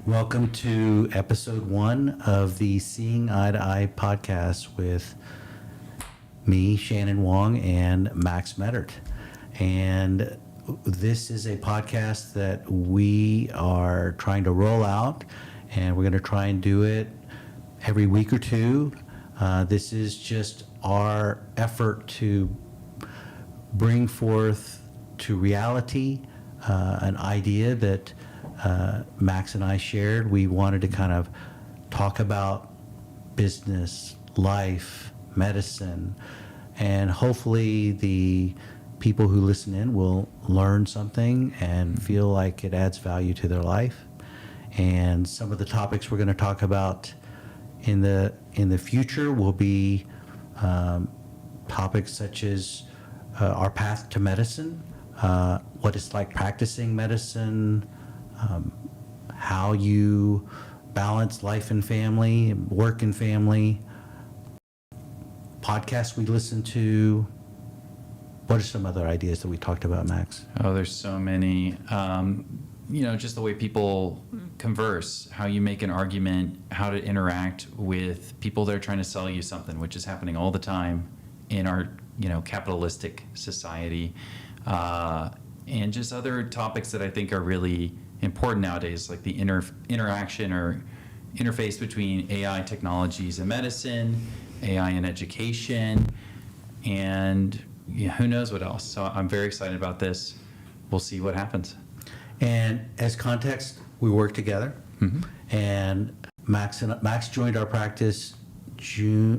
Welcome to episode 1 of the Seeing Eye to Eye podcast with me, Shannon Wong, and Max Medert. And this is a podcast that we are trying to roll out, and we're going to try and do it every week or two. This is just our effort to bring forth to reality an idea that Max and I shared. We wanted to kind of talk about business, life, medicine, and hopefully the people who listen in will learn something and feel like it adds value to their life. And some of the topics we're going to talk about in the future will be topics such as our path to medicine, what it's like practicing medicine, how you balance life and family, work and family, podcasts we listen to. What are some other ideas that we talked about, Max? Oh, there's so many. Just the way people converse, how you make an argument, how to interact with people that are trying to sell you something, which is happening all the time in our, capitalistic society. And just other topics that I think are really important nowadays, like the interaction or interface between AI technologies and medicine, AI and education, and who knows what else. So I'm very excited about this. We'll see what happens. And as context, we work together. Mm-hmm. And Max joined our practice you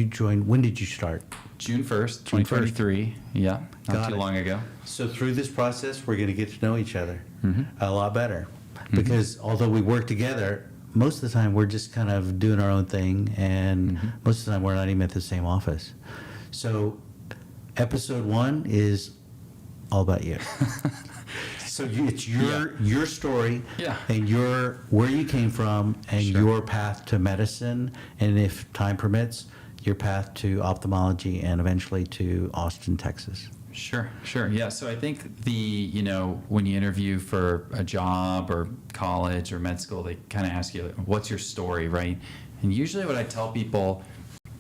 joined, when did you start? June 1st, 2023. Yeah, not too long ago. So through this process, we're going to get to know each other Mm-hmm. a lot better. Mm-hmm. Because although we work together, most of the time we're just kind of doing our own thing, and Mm-hmm. most of the time we're not even at the same office. So episode 1 is all about you. So it's your story, Yeah. and where you came from, and Sure. your path to medicine, and if time permits, your path to ophthalmology, and eventually to Austin, Texas. Sure. Yeah. So I think when you interview for a job or college or med school, they kind of ask you, what's your story, right? And usually what I tell people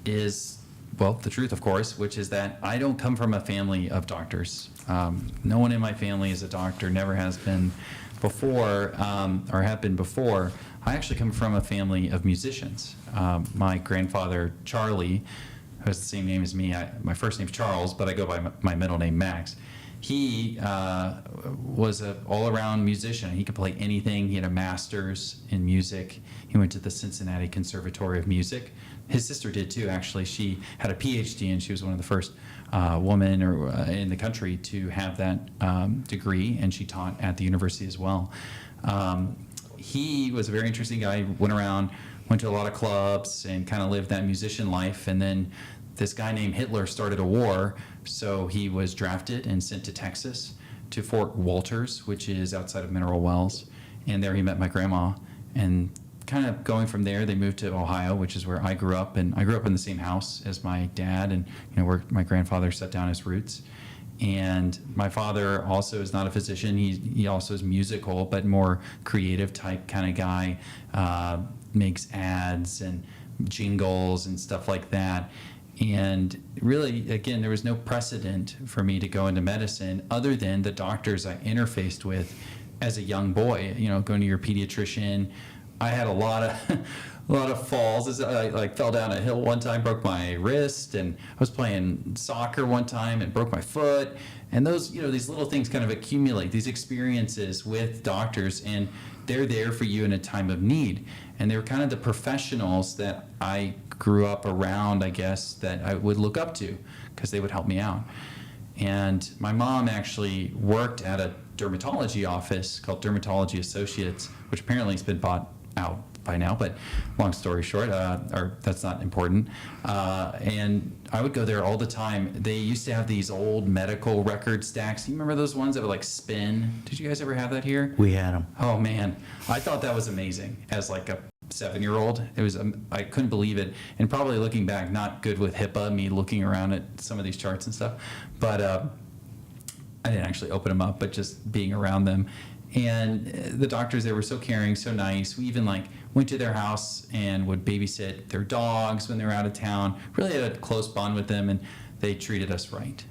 is, well, the truth, of course, which is that I don't come from a family of doctors. No one in my family is a doctor, never has been before, or have been before. I actually come from a family of musicians. My grandfather, Charlie, who has the same name as me, my first name's Charles, but I go by my middle name, Max. He was an all-around musician. He could play anything. He had a master's in music. He went to the Cincinnati Conservatory of Music. His sister did too, actually. She had a PhD, and she was one of the first women in the country to have that degree, and she taught at the university as well. He was a very interesting guy. Went to a lot of clubs and kind of lived that musician life. And then this guy named Hitler started a war, so he was drafted and sent to Texas, to Fort Walters, which is outside of Mineral Wells. And there he met my grandma. And kind of going from there, they moved to Ohio, which is where I grew up. And I grew up in the same house as my dad, and where my grandfather set down his roots. And my father also is not a physician. He also is musical, but more creative type kind of guy. Makes ads and jingles and stuff like that. And really, again, there was no precedent for me to go into medicine other than the doctors I interfaced with as a young boy. Going to your pediatrician. I had a lot of falls. I fell down a hill one time, broke my wrist, and I was playing soccer one time and broke my foot. And those, these little things kind of accumulate, these experiences with doctors, and they're there for you in a time of need. And they were kind of the professionals that I grew up around, I guess, that I would look up to because they would help me out. And my mom actually worked at a dermatology office called Dermatology Associates, which apparently has been bought out by now, but long story short, or that's not important. And I would go there all the time. They used to have these old medical record stacks. You remember those ones that would like spin? Did you guys ever have that here? We had them. Oh man, I thought that was amazing as like a 7-year-old. It was, I couldn't believe it. And probably looking back, not good with HIPAA, me looking around at some of these charts and stuff. But I didn't actually open them up, but just being around them. And the doctors there were so caring, so nice. We even like went to their house and would babysit their dogs when they were out of town. Really had a close bond with them, and they treated us right.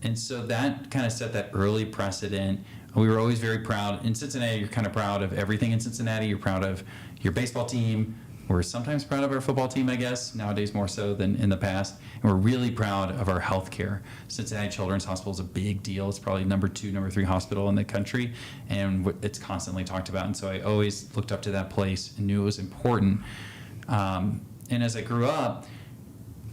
And so that kind of set that early precedent. We were always very proud. In Cincinnati, you're kind of proud of everything in Cincinnati. You're proud of your baseball team. We're sometimes proud of our football team, I guess, nowadays more so than in the past. And we're really proud of our health care. Cincinnati Children's Hospital is a big deal. It's probably number 2, number 3 hospital in the country, and it's constantly talked about. And so I always looked up to that place and knew it was important. And as I grew up,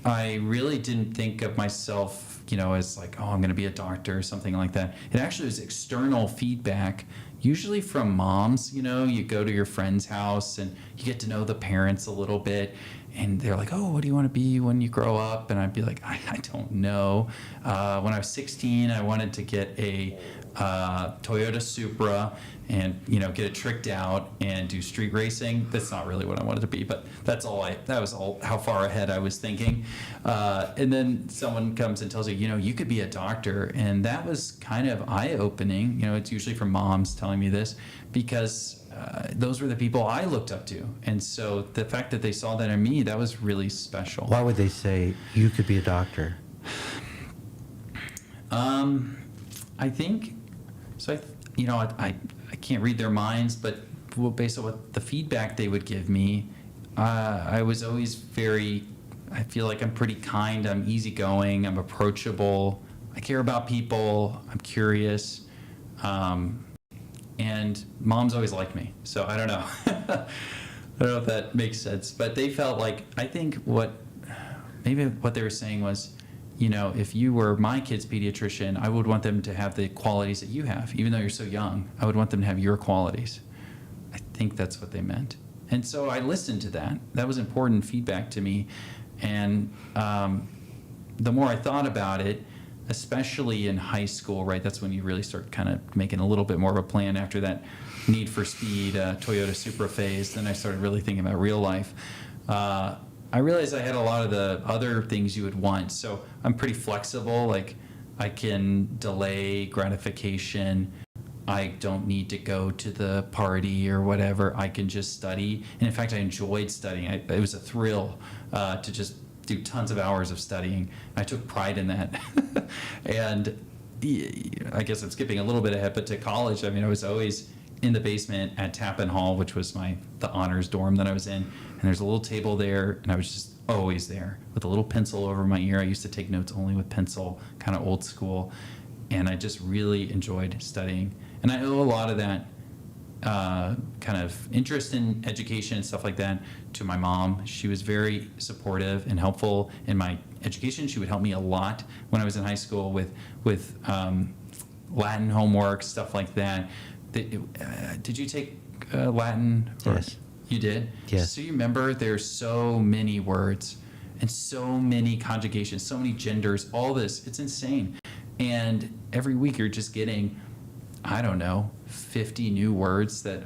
I really didn't think of myself, as like, oh, I'm going to be a doctor or something like that. It actually was external feedback, usually from moms. You go to your friend's house and you get to know the parents a little bit, and they're like, oh, what do you want to be when you grow up? And I'd be like, I don't know. When I was 16, I wanted to get a Toyota Supra and get it tricked out and do street racing. That's not really what I wanted to be, but that was all how far ahead I was thinking. And then someone comes and tells you, you could be a doctor, and that was kind of eye-opening. It's usually from moms telling me this, because those were the people I looked up to, and so the fact that they saw that in me, that was really special. Why would they say you could be a doctor? I think so. I can't read their minds, but based on what the feedback they would give me, I was always I feel like I'm pretty kind, I'm easygoing, I'm approachable, I care about people, I'm curious, and moms always liked me, so I don't know. I don't know if that makes sense, but they felt like, I think maybe what they were saying was, if you were my kid's pediatrician, I would want them to have the qualities that you have. Even though you're so young, I would want them to have your qualities. I think that's what they meant. And so I listened to that. That was important feedback to me. And the more I thought about it, especially in high school, right, that's when you really start kind of making a little bit more of a plan after that Need for Speed Toyota Supra phase. Then I started really thinking about real life. I realized I had a lot of the other things you would want. So I'm pretty flexible. Like, I can delay gratification. I don't need to go to the party or whatever. I can just study. And in fact, I enjoyed studying. It was a thrill to just do tons of hours of studying. I took pride in that. And I guess I'm skipping a little bit ahead, but to college, I was always in the basement at Tappan Hall, which was the honors dorm that I was in. And there's a little table there, and I was just always there with a little pencil over my ear. I used to take notes only with pencil, kind of old school. And I just really enjoyed studying. And I owe a lot of that kind of interest in education and stuff like that to my mom. She was very supportive and helpful in my education. She would help me a lot when I was in high school with Latin homework, stuff like that. Did you take Latin? Yes. You did? Yes. So you remember there's so many words and so many conjugations, so many genders, all this. It's insane. And every week you're just getting, 50 new words that,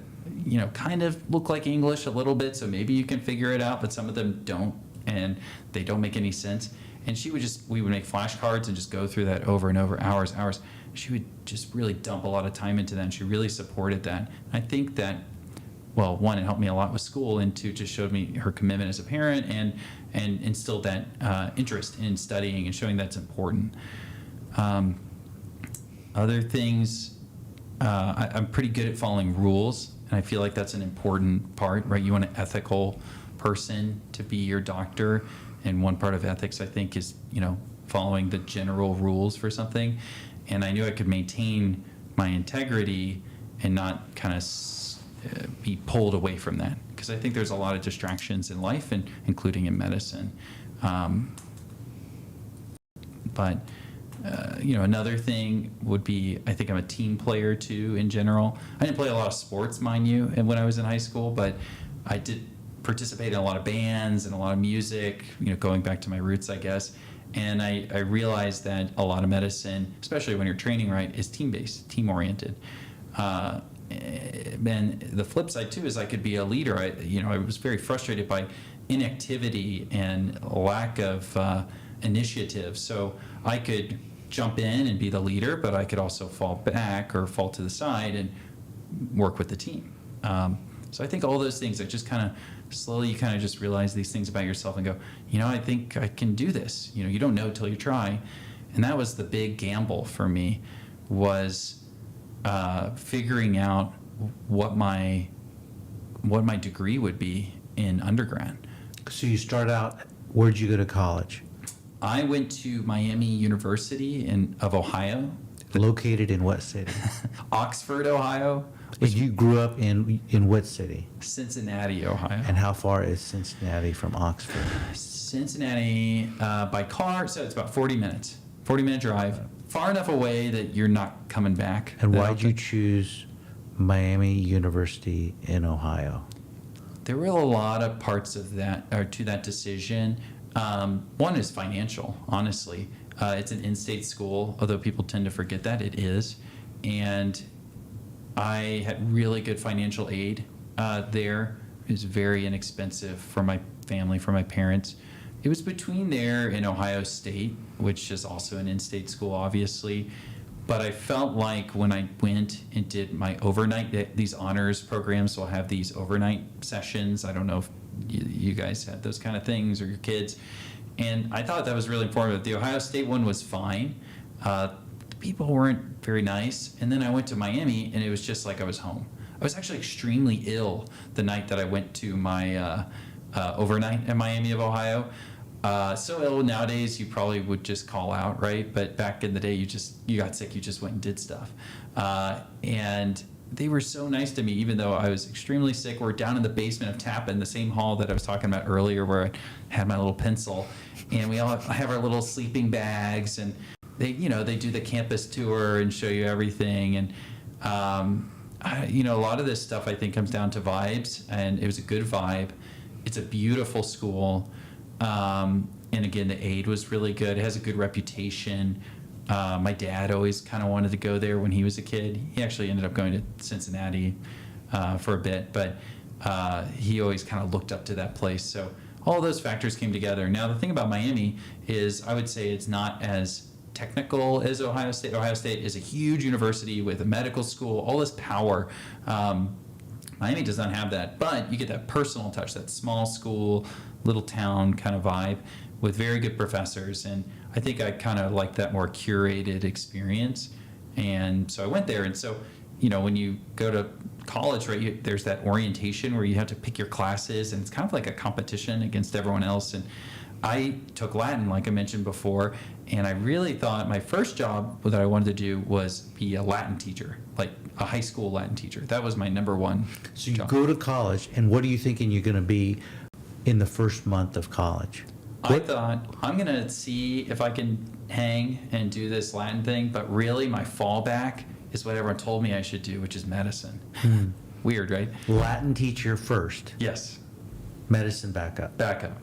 kind of look like English a little bit, so maybe you can figure it out, but some of them don't, and they don't make any sense. And we would make flashcards and just go through that over and over, hours. She would just really dump a lot of time into that, and she really supported that. I think that, well, one, it helped me a lot with school, and two, just showed me her commitment as a parent and instilled that interest in studying and showing that's important. Other things, I'm pretty good at following rules, and I feel like that's an important part, right? You want an ethical person to be your doctor, and one part of ethics, I think, is, following the general rules for something. And I knew I could maintain my integrity and not kind of be pulled away from that, because I think there's a lot of distractions in life, and including in medicine. Another thing would be, I think I'm a team player too in general. I didn't play a lot of sports, mind you, when I was in high school, but I did participate in a lot of bands and a lot of music, going back to my roots, I guess. And I realized that a lot of medicine, especially when you're training right, is team-based, team-oriented. And the flip side too is I could be a leader. I was very frustrated by inactivity and lack of initiative. So I could jump in and be the leader, but I could also fall back or fall to the side and work with the team. So I think all those things, just kind of slowly, you kind of just realize these things about yourself and go, I think I can do this. You don't know till you try. And that was the big gamble for me, was figuring out what my degree would be in undergrad. So you start out, where'd you go to college? I went to Miami University of Ohio. Located in what city? Oxford, Ohio. And you grew up in what city? Cincinnati, Ohio. And how far is Cincinnati from Oxford? Cincinnati by car, so it's about 40 minutes. 40-minute drive. Far enough away that you're not coming back. And why'd you choose Miami University in Ohio? There were a lot of parts of that, or to that decision. One is financial, honestly. It's an in-state school, although people tend to forget that it is. And I had really good financial aid there. It was very inexpensive for my family, for my parents. It was between there and Ohio State, which is also an in-state school, obviously. But I felt like when I went and did my overnight, these honors programs will have these overnight sessions. I don't know if you guys had those kind of things, or your kids. And I thought that was really informative. The Ohio State one was fine. The people weren't very nice. And then I went to Miami, and it was just like I was home. I was actually extremely ill the night that I went to my overnight in Miami of Ohio. So ill nowadays, you probably would just call out, right? But back in the day, you got sick, you just went and did stuff. And they were so nice to me, even though I was extremely sick. We're down in the basement of Tappan, the same hall that I was talking about earlier, where I had my little pencil, and we all have our little sleeping bags, and they do the campus tour and show you everything. And a lot of this stuff I think comes down to vibes, and it was a good vibe. It's a beautiful school. And again, the aid was really good. It has a good reputation. My dad always kind of wanted to go there when he was a kid. He actually ended up going to Cincinnati for a bit, but he always kind of looked up to that place. So all those factors came together. Now, the thing about Miami is I would say it's not as technical as Ohio State. Ohio State is a huge university with a medical school, all this power. Miami does not have that, but you get that personal touch, that small school, little town kind of vibe with very good professors. And I think I kind of like that more curated experience. And so I went there. And so, when you go to college, right, there's that orientation where you have to pick your classes, and it's kind of like a competition against everyone else. And I took Latin, like I mentioned before, and I really thought my first job that I wanted to do was be a Latin teacher, like a high school Latin teacher. That was my number one So you job. go to college, and what are you thinking you're going to be in the first month of college? I thought, I'm going to see if I can hang and do this Latin thing, but really my fallback is what everyone told me I should do, which is medicine. Weird, right? Latin teacher first, Yes, medicine backup. backup.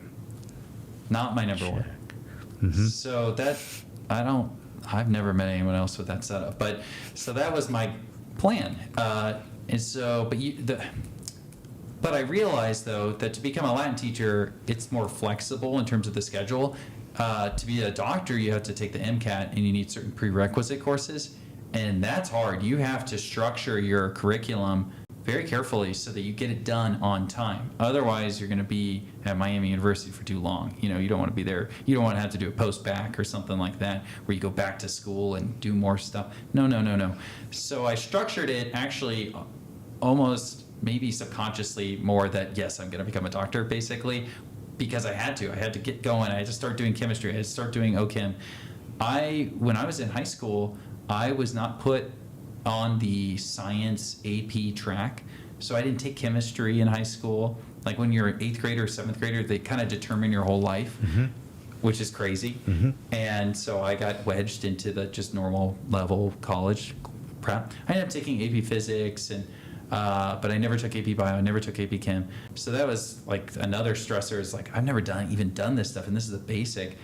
Not my number one. Mm-hmm. So I've never met anyone else with that setup. But so that was my plan. But I realized though that to become a Latin teacher, it's more flexible in terms of the schedule. To be a doctor, you have to take the MCAT, and you need certain prerequisite courses, and that's hard. You have to structure your curriculum very carefully so that you get it done on time. Otherwise, you're going to be at Miami University for too long. You don't want to be there. You don't want to have to do a post-bac or something like that where you go back to school and do more stuff. No. So I structured it actually almost maybe subconsciously more that, yes, I'm going to become a doctor, basically, because I had to. I had to get going. I had to start doing chemistry. I had to start doing OChem. When I was in high school, I was not put on the science AP track. So I didn't take chemistry in high school. Like when you're an 8th grader or 7th grader, they kind of determine your whole life, which is crazy. And so I got wedged into the just normal level college prep. I ended up taking AP physics, but I never took AP bio, I never took AP chem. So that was like another stressor. It's like, I've never even done this stuff, and this is a basic.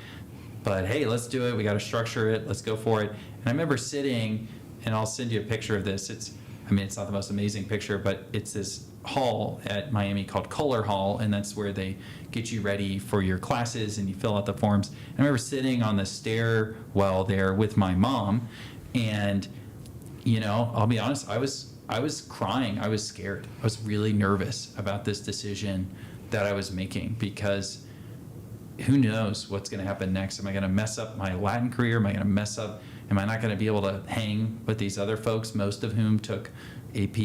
But hey, let's do it. We got to structure it. Let's go for it. And I remember sitting, and I'll send you a picture of this. It's not the most amazing picture, but it's this hall at Miami called Kohler Hall, and that's where they get you ready for your classes and you fill out the forms. And I remember sitting on the stairwell there with my mom, and I'll be honest, I was crying. I was scared. I was really nervous about this decision that I was making, because who knows what's going to happen next? Am I going to mess up my Latin career? Am I not going to be able to hang with these other folks, most of whom took AP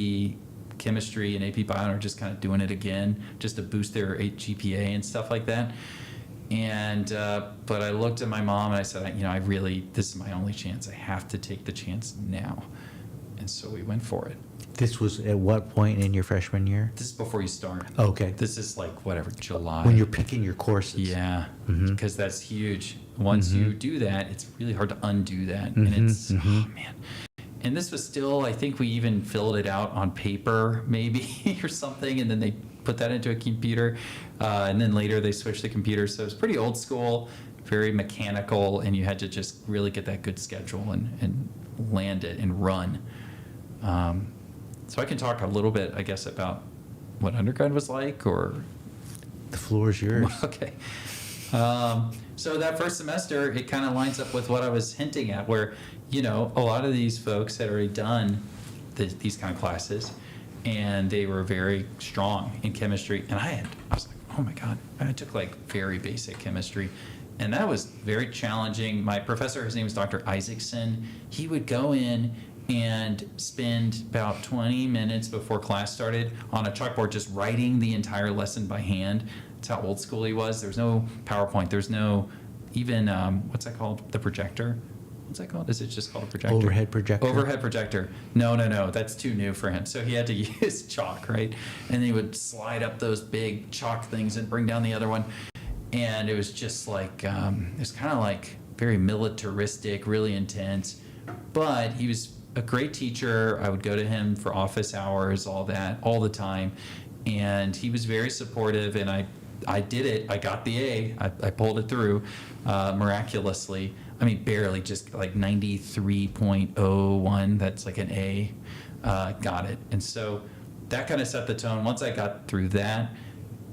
chemistry and AP bio and are just kind of doing it again just to boost their GPA and stuff like that? And but I looked at my mom and I said, this is my only chance. I have to take the chance now. And so we went for it. This was at what point in your freshman year? This is before you start. Okay. This is like July. When you're picking your courses. Yeah, Mhm. because that's huge. Once you do that, it's really hard to undo that. And it's, oh man. And this was still, I think we even filled it out on paper maybe or something, and then they put that into a computer. And then later they switched the computer. So it was pretty old school, very mechanical, and you had to just really get that good schedule and land it and run. So I can talk a little bit, I guess, about what undergrad was like, or... The floor is yours. Okay. So that first semester, it kind of lines up with what I was hinting at, where, a lot of these folks had already done these kind of classes, and they were very strong in chemistry. And I was like, oh my God, I took like very basic chemistry. And that was very challenging. My professor, his name was Dr. Isaacson, he would go in and spend about 20 minutes before class started on a chalkboard just writing the entire lesson by hand. That's how old school he was. There was no PowerPoint. There's no even, what's that called? The projector? What's that called? Is it just called a projector? Overhead projector. Overhead projector. No. That's too new for him. So he had to use chalk, right? And he would slide up those big chalk things and bring down the other one. And it was just like, it was kind of like very militaristic, really intense. But he was a great teacher. I would go to him for office hours, all that, all the time. And he was very supportive, and I did it. I got the A. I pulled it through miraculously. I mean, barely, just like 93.01. That's like an A. Got it. And so that kind of set the tone. Once I got through that,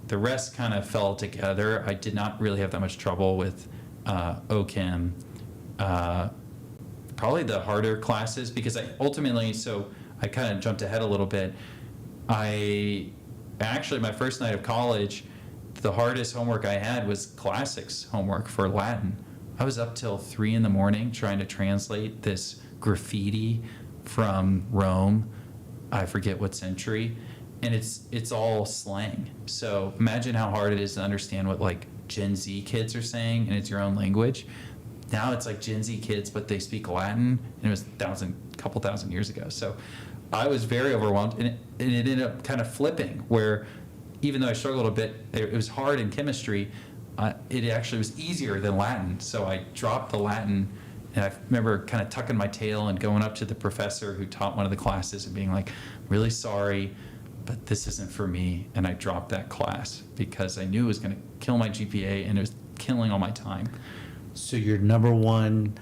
the rest kind of fell together. I did not really have that much trouble with OChem. Probably the harder classes, because I kind of jumped ahead a little bit. My first night of college, the hardest homework I had was classics homework for Latin. I was up till 3 a.m. trying to translate this graffiti from Rome. I forget what century. And it's all slang. So imagine how hard it is to understand what like Gen Z kids are saying, and it's your own language. Now it's like Gen Z kids, but they speak Latin, and it was a couple thousand years ago. So I was very overwhelmed, and it ended up kind of flipping, where even though I struggled a bit, it was hard in chemistry, it actually was easier than Latin. So I dropped the Latin, and I remember kind of tucking my tail and going up to the professor who taught one of the classes and being like, really sorry, but this isn't for me. And I dropped that class because I knew it was going to kill my GPA, and it was killing all my time. So your number one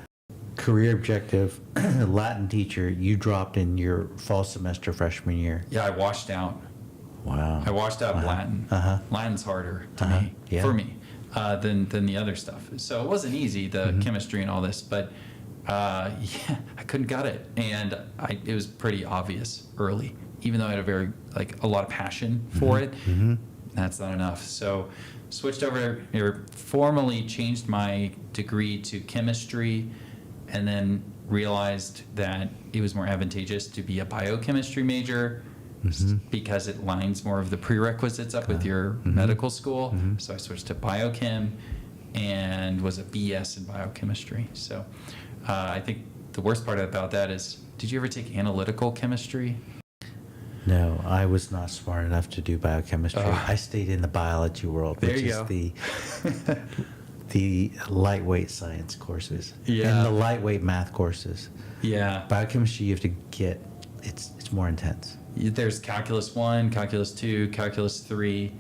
career objective, Latin teacher, you dropped in your fall semester freshman year. Yeah, I washed out. Wow. I washed out Latin. Latin's harder to me, for me, than the other stuff. So it wasn't easy, the chemistry and all this, but I couldn't gut it. And it was pretty obvious early, even though I had a lot of passion for it. That's not enough. So switched over, formally changed my degree to chemistry, and then realized that it was more advantageous to be a biochemistry major because it lines more of the prerequisites up with your medical school. So I switched to biochem and was a BS in biochemistry. So I think the worst part about that is, did you ever take analytical chemistry? No, I was not smart enough to do biochemistry. I stayed in the biology world, which is the lightweight science courses and the lightweight math courses. Yeah. Biochemistry, you have to get, it's more intense. There's calculus 1, calculus 2, calculus 3.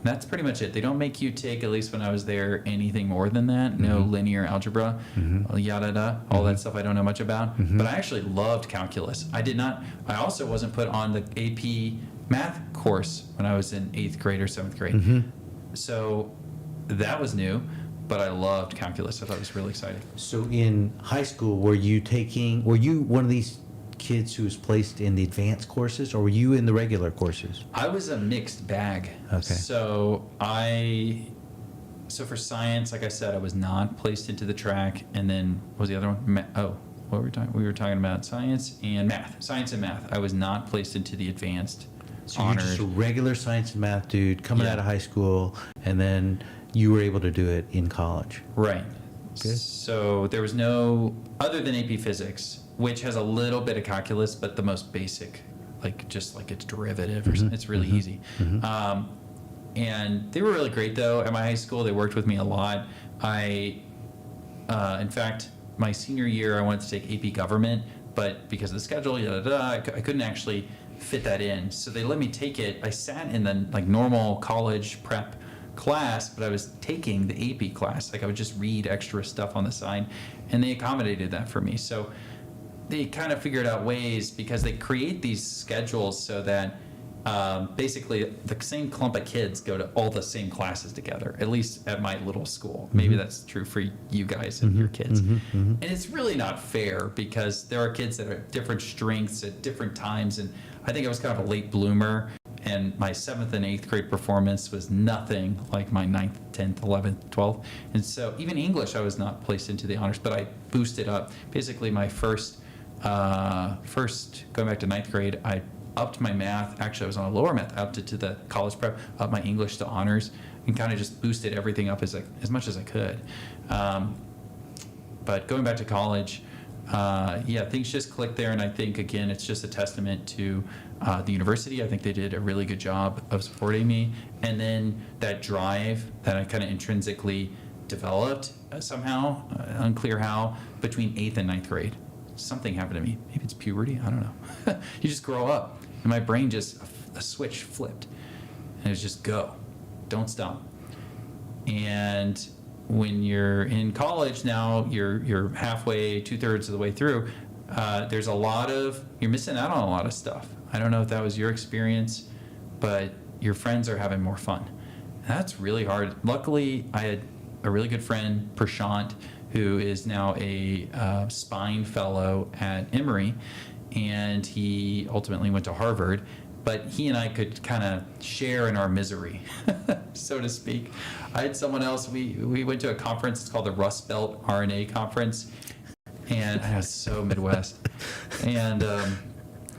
That's pretty much it. They don't make you take, at least when I was there, anything more than that. No linear algebra, yada, all that stuff I don't know much about. But I actually loved calculus. I also wasn't put on the AP math course when I was in 8th grade or 7th grade. Mm-hmm. So that was new, but I loved calculus. I thought it was really exciting. So in high school, were you one of these kids who was placed in the advanced courses, or were you in the regular courses? I was a mixed bag. Okay. So for science, like I said, I was not placed into the track. And then what was the other one? What were we talking? We were talking about science and math. Science and math. I was not placed into the advanced So you're honors. just a regular science and math dude coming Yeah. out of high school, and then you were able to do it in college. Right. Good. So there was no, other than AP Physics, which has a little bit of calculus, but the most basic, like just like its derivative, or something. It's really easy. And they were really great though. At my high school, they worked with me a lot. In fact, my senior year, I wanted to take AP Government, but because of the schedule, I couldn't actually fit that in. So they let me take it. I sat in the like normal college prep class, but I was taking the AP class. Like I would just read extra stuff on the side, and they accommodated that for me. So they kind of figured out ways, because they create these schedules so that basically the same clump of kids go to all the same classes together, at least at my little school. Maybe that's true for you guys and your kids. And it's really not fair, because there are kids that are different strengths at different times. And I think I was kind of a late bloomer, and my 7th and 8th grade performance was nothing like my 9th, 10th, 11th, 12th. And so even English, I was not placed into the honors, but I boosted up. Basically, my first going back to 9th grade, I upped my math. Actually, I was on a lower math, upped it to the college prep, upped my English to honors, and kind of just boosted everything up as much as I could. But going back to college, things just clicked there, and I think, again, it's just a testament to the university. I think they did a really good job of supporting me, and then that drive that I kind of intrinsically developed somehow, unclear how, between 8th and 9th grade. Something happened to me. Maybe it's puberty. I don't know. You just grow up, and my brain just, a switch flipped, and it was just go, don't stop. And when you're in college now, you're halfway, 2/3 of the way through. You're missing out on a lot of stuff. I don't know if that was your experience, but your friends are having more fun. And that's really hard. Luckily, I had a really good friend, Prashant, who is now a spine fellow at Emory, and he ultimately went to Harvard. But he and I could kind of share in our misery, so to speak. I had someone else, we went to a conference, it's called the Rust Belt RNA Conference, and I was so Midwest. And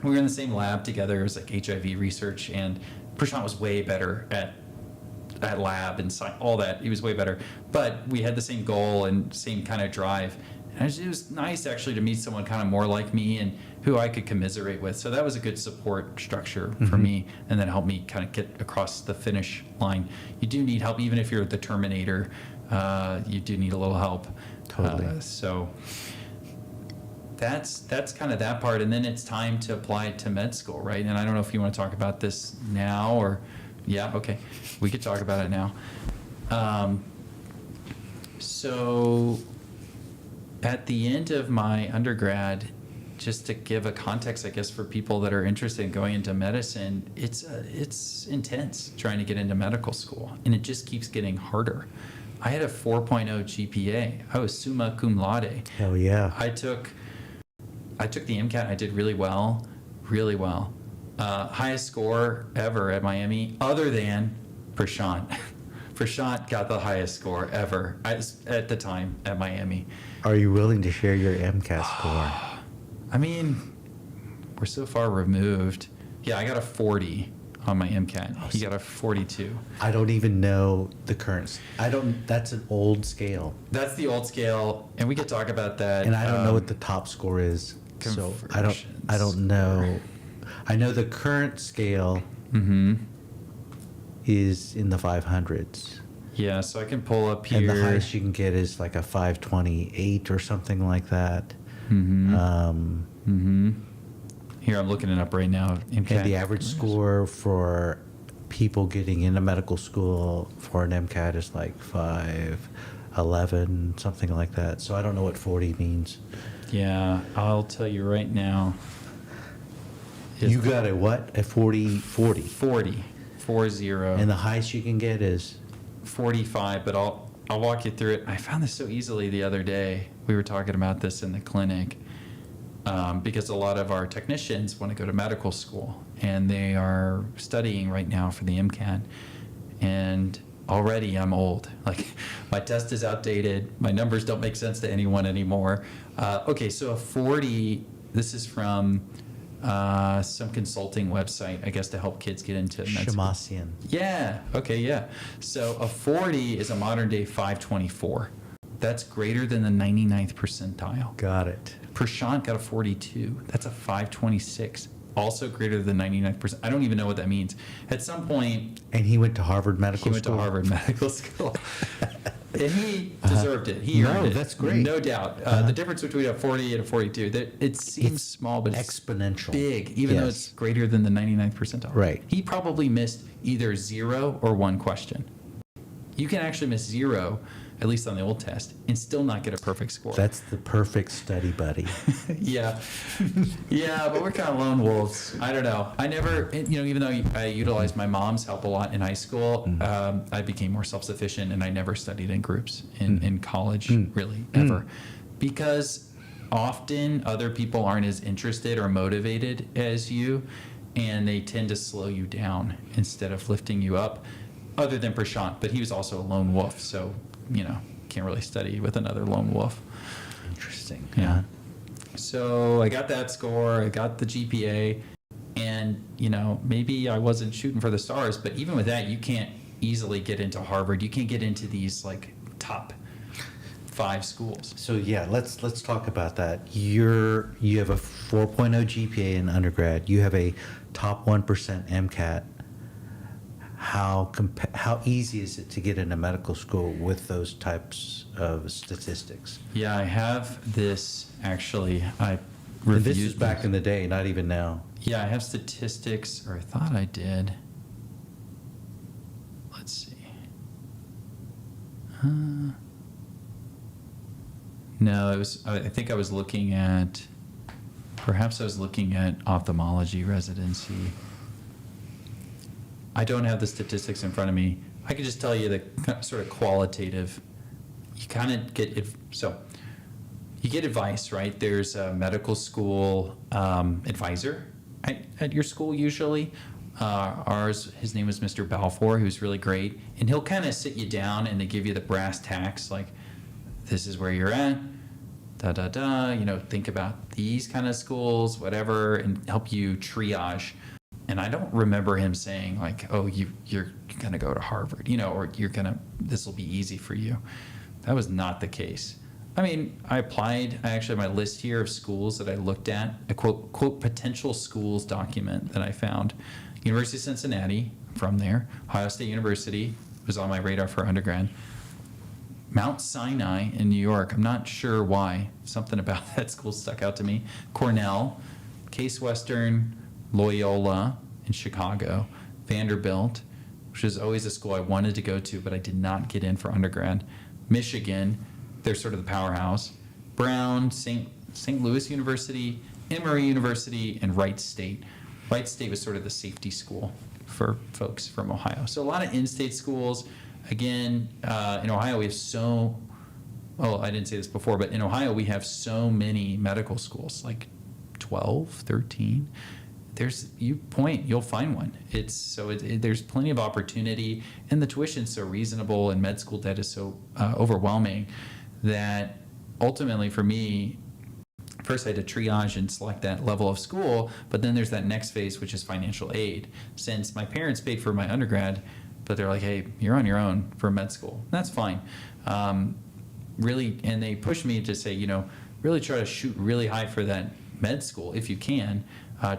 we were in the same lab together. It was like HIV research, and Prashant was way better at lab and all that. He was way better. But we had the same goal and same kind of drive. And it was nice actually to meet someone kind of more like me and who I could commiserate with. So that was a good support structure for me, and then helped me kind of get across the finish line. You do need help, even if you're the Terminator. You do need a little help. Totally. So that's kind of that part, and then it's time to apply to med school, right? And I don't know if you want to talk about this now or, yeah, okay, we could talk about it now. So at the end of my undergrad, just to give a context, I guess, for people that are interested in going into medicine, it's intense trying to get into medical school, and it just keeps getting harder. I had a 4.0 GPA. I was summa cum laude. Hell yeah. I took the MCAT. I did really well, really well. Highest score ever at Miami, other than Prashant. Prashant got the highest score ever at the time at Miami. Are you willing to share your MCAT score? I mean, we're so far removed. Yeah, I got a 40 on my MCAT. He got a 42. I don't even know the current. That's an old scale. That's the old scale, and we could talk about that. And I don't know what the top score is. So I don't know. I know the current scale is in the 500s. Yeah, so I can pull up here. And the highest you can get is like a 528 or something like that. Here, I'm looking it up right now. MCAT. And the average score for people getting into medical school for an MCAT is like 511, something like that. So I don't know what 40 means. Yeah, I'll tell you right now. You got a what? A 40? 40. And the highest you can get is? 45, but I'll walk you through it. I found this so easily the other day. We were talking about this in the clinic because a lot of our technicians want to go to medical school, and they are studying right now for the MCAT. And already I'm old. Like, my test is outdated. My numbers don't make sense to anyone anymore. Okay, so a 40, this is from some consulting website, I guess, to help kids get into med school. Shamasian. Yeah. Okay. Yeah. So a 40 is a modern day 524. That's greater than the 99th percentile. Got it. Prashant got a 42. That's a 526. Also greater than 99%. I don't even know what that means. At some point, And he went to Harvard Medical he went School? to Harvard Medical School. And he deserved it. He earned it. That's great. No doubt. The difference between a 40 and a 42, it seems It's small, but it's exponential. big, even though Yes. it's greater than the 99th percentile. Right. He probably missed either 0 or 1 question. You can actually miss 0, at least on the old test, and still not get a perfect score. That's the perfect study buddy. Yeah. Yeah, but we're kind of lone wolves. I don't know. I never, even though I utilized my mom's help a lot in high school, I became more self-sufficient, and I never studied in groups in college, really, ever. Because often other people aren't as interested or motivated as you, and they tend to slow you down instead of lifting you up, other than Prashant. But he was also a lone wolf, so, can't really study with another lone wolf. Interesting. Yeah. So I got that score, I got the GPA, and, maybe I wasn't shooting for the stars, but even with that, you can't easily get into Harvard. You can't get into these, like, top 5 schools. So yeah, let's talk about that. You have a 4.0 GPA in undergrad. You have a top 1% MCAT. How easy is it to get into medical school with those types of statistics? Yeah, I have this, actually. I And reviewed this is back in the day, not even now. Yeah, I have statistics, or I thought I did. Let's see. No, I think I was looking at, perhaps I was looking at ophthalmology residency. I don't have the statistics in front of me. I can just tell you the sort of qualitative. You kind of get it. So you get advice, right? There's a medical school advisor at your school usually. His name was Mr. Balfour, who's really great. And he'll kind of sit you down and they give you the brass tacks, like, this is where you're at, think about these kind of schools, whatever, and help you triage. And I don't remember him saying, like, oh, you're going to go to Harvard, or this will be easy for you. That was not the case. I mean, I applied. I actually have my list here of schools that I looked at, a quote potential schools document that I found. University of Cincinnati, from there. Ohio State University was on my radar for undergrad. Mount Sinai in New York. I'm not sure why. Something about that school stuck out to me. Cornell, Case Western, Loyola in Chicago, Vanderbilt, which is always a school I wanted to go to, but I did not get in for undergrad. Michigan, they're sort of the powerhouse. Brown, St. Louis University, Emory University, and Wright State. Wright State was sort of the safety school for folks from Ohio. So a lot of in-state schools. Again, in Ohio we have I didn't say this before, but in Ohio we have so many medical schools, like 12, 13. You'll find one. There's plenty of opportunity, and the tuition's so reasonable, and med school debt is so overwhelming that ultimately for me, first I had to triage and select that level of school, but then there's that next phase, which is financial aid. Since my parents paid for my undergrad, but they're like, hey, you're on your own for med school. That's fine. Really, and they pushed me to say, really try to shoot really high for that med school if you can. Go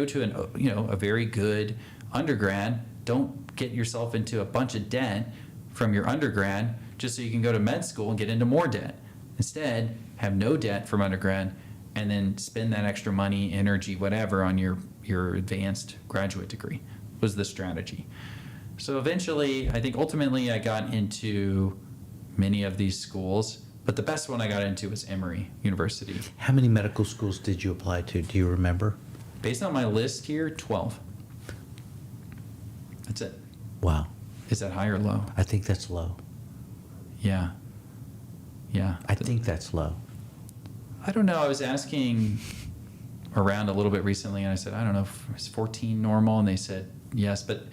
to a very good undergrad. Don't get yourself into a bunch of debt from your undergrad just so you can go to med school and get into more debt. Instead, have no debt from undergrad and then spend that extra money, energy, whatever on your advanced graduate degree was the strategy. So eventually, I think ultimately I got into many of these schools, but the best one I got into was Emory University. How many medical schools did you apply to? Do you remember? Based on my list here, 12. That's it. Wow. Is that high or low? I think that's low. Yeah. Yeah. I think that's low. I don't know. I was asking around a little bit recently, and I said, I don't know, is 14 normal? And they said yes, but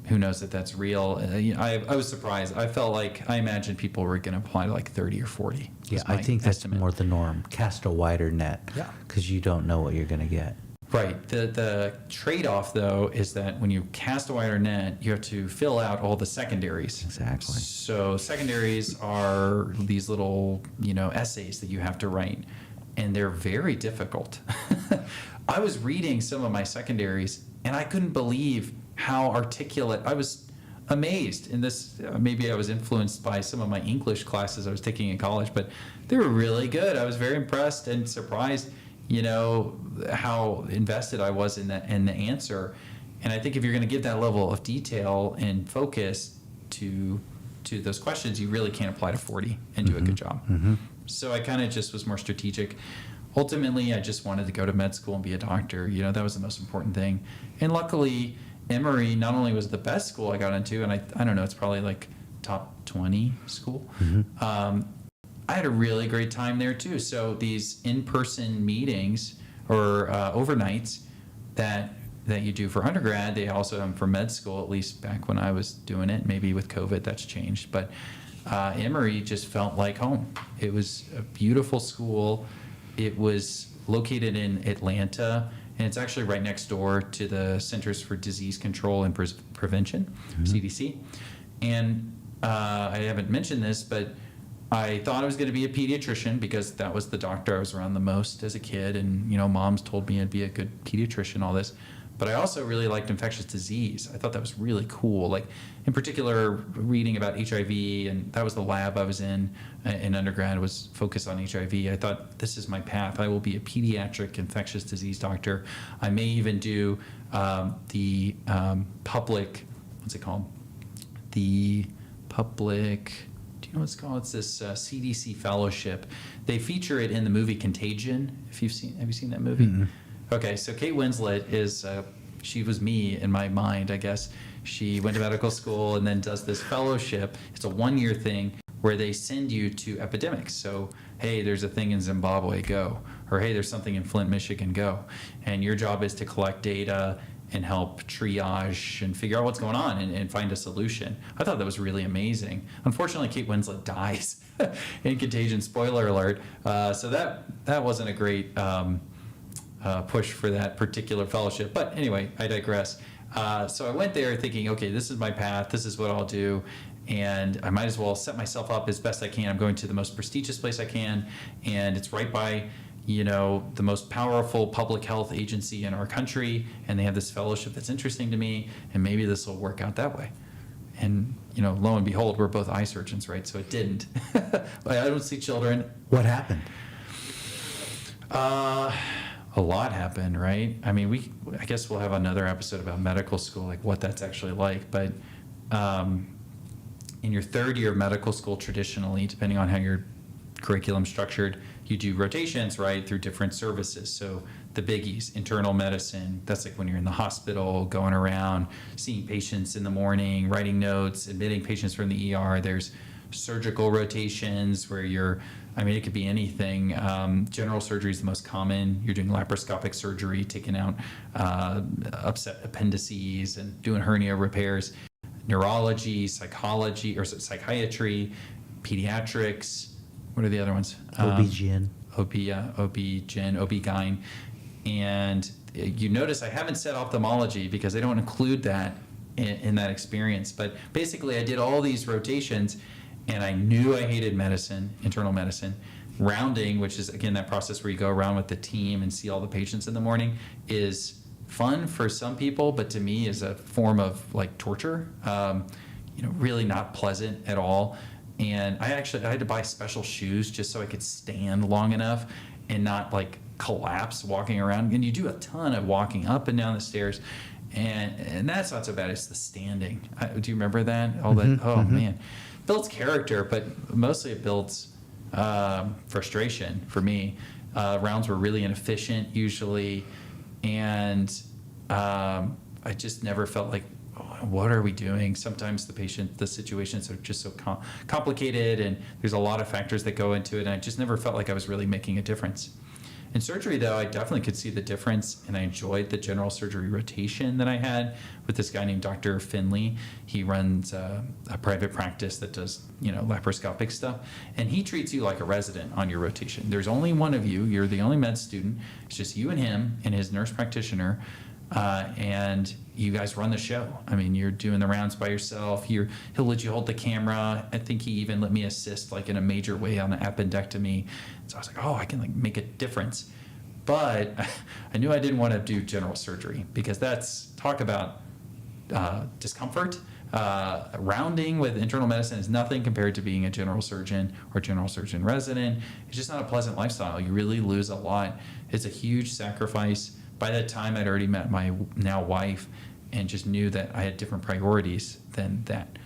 who knows if that's real. I was surprised. I felt like, I imagined people were going to apply to like 30 or 40. Yeah, I think that's more the norm. Cast a wider net. Yeah. Because you don't know what you're going to get. Right. The trade-off, though, is that when you cast a wider net, you have to fill out all the secondaries. Exactly. So secondaries are these little, essays that you have to write, and they're very difficult. I was reading some of my secondaries, and I couldn't believe how articulate. I was amazed. In this, maybe I was influenced by some of my English classes I was taking in college, but they were really good. I was very impressed and surprised, how invested I was in the answer. And I think if you're going to give that level of detail and focus to those questions, you really can't apply to 40 and do a good job. Mm-hmm. So I kind of just was more strategic. Ultimately, I just wanted to go to med school and be a doctor. That was the most important thing. And luckily, Emory not only was the best school I got into, and I don't know, it's probably like top 20 school. Mm-hmm. I had a really great time there too. So these in-person meetings or overnights that you do for undergrad, they also have them for med school, at least back when I was doing it. Maybe with COVID that's changed. But Emory just felt like home. It was a beautiful school. It was located in Atlanta, and it's actually right next door to the Centers for Disease Control and Prevention, CDC. And I haven't mentioned this, but I thought I was going to be a pediatrician because that was the doctor I was around the most as a kid, and moms told me I'd be a good pediatrician, all this. But I also really liked infectious disease. I thought that was really cool. Like, in particular, reading about HIV, and that was the lab I was in undergrad, was focused on HIV. I thought, this is my path. I will be a pediatric infectious disease doctor. I may even do the public, what's it called? The public, do you know what it's called? It's this CDC fellowship. They feature it in the movie Contagion. Have you seen that movie? Mm-hmm. Okay, so Kate Winslet is, she was me in my mind, I guess. She went to medical school and then does this fellowship. It's a 1-year thing where they send you to epidemics. So, hey, there's a thing in Zimbabwe, go. Or, hey, there's something in Flint, Michigan, go. And your job is to collect data and help triage and figure out what's going on and find a solution. I thought that was really amazing. Unfortunately, Kate Winslet dies in Contagion, spoiler alert. So that wasn't a great push for that particular fellowship. But anyway, I digress. So I went there thinking, okay, this is my path. This is what I'll do. And I might as well set myself up as best I can. I'm going to the most prestigious place I can. And it's right by, the most powerful public health agency in our country. And they have this fellowship that's interesting to me. And maybe this will work out that way. And, lo and behold, we're both eye surgeons, right? So it didn't. I don't see children. What happened? A lot happened, right? I mean, I guess we'll have another episode about medical school, like what that's actually like. But in your third year of medical school, traditionally, depending on how your curriculum's structured, you do rotations, right, through different services. So the biggies, internal medicine, that's like when you're in the hospital, going around, seeing patients in the morning, writing notes, admitting patients from the ER. There's surgical rotations where it could be anything. General surgery is the most common. You're doing laparoscopic surgery, taking out upset appendices and doing hernia repairs. Neurology, psychology, or psychiatry, pediatrics. What are the other ones? OB-GYN. OB-GYN. And you notice I haven't said ophthalmology because they don't include that in that experience. But basically, I did all these rotations, and I knew I hated medicine, internal medicine. Rounding, which is, again, that process where you go around with the team and see all the patients in the morning, is fun for some people, but to me is a form of like torture. Really not pleasant at all. And I had to buy special shoes just so I could stand long enough and not like collapse walking around. And you do a ton of walking up and down the stairs, and that's not so bad. It's the standing. Do you remember that? All that. Oh man, builds character, but mostly it builds frustration for me. Rounds were really inefficient usually. And I just never felt like, oh, what are we doing? Sometimes the situations are just so complicated, and there's a lot of factors that go into it, and I just never felt like I was really making a difference. In surgery, though, I definitely could see the difference, and I enjoyed the general surgery rotation that I had with this guy named Dr. Finley. He runs a private practice that does, laparoscopic stuff, and he treats you like a resident on your rotation. There's only one of you. You're the only med student. It's just you and him and his nurse practitioner, and you guys run the show. I mean, you're doing the rounds by yourself. He'll let you hold the camera. I think he even let me assist like in a major way on the appendectomy. So I was like, oh, I can like make a difference. But I knew I didn't want to do general surgery, because talk about discomfort. Rounding with internal medicine is nothing compared to being a general surgeon or general surgeon resident. It's just not a pleasant lifestyle. You really lose a lot. It's a huge sacrifice. By that time, I'd already met my now wife and just knew that I had different priorities than that.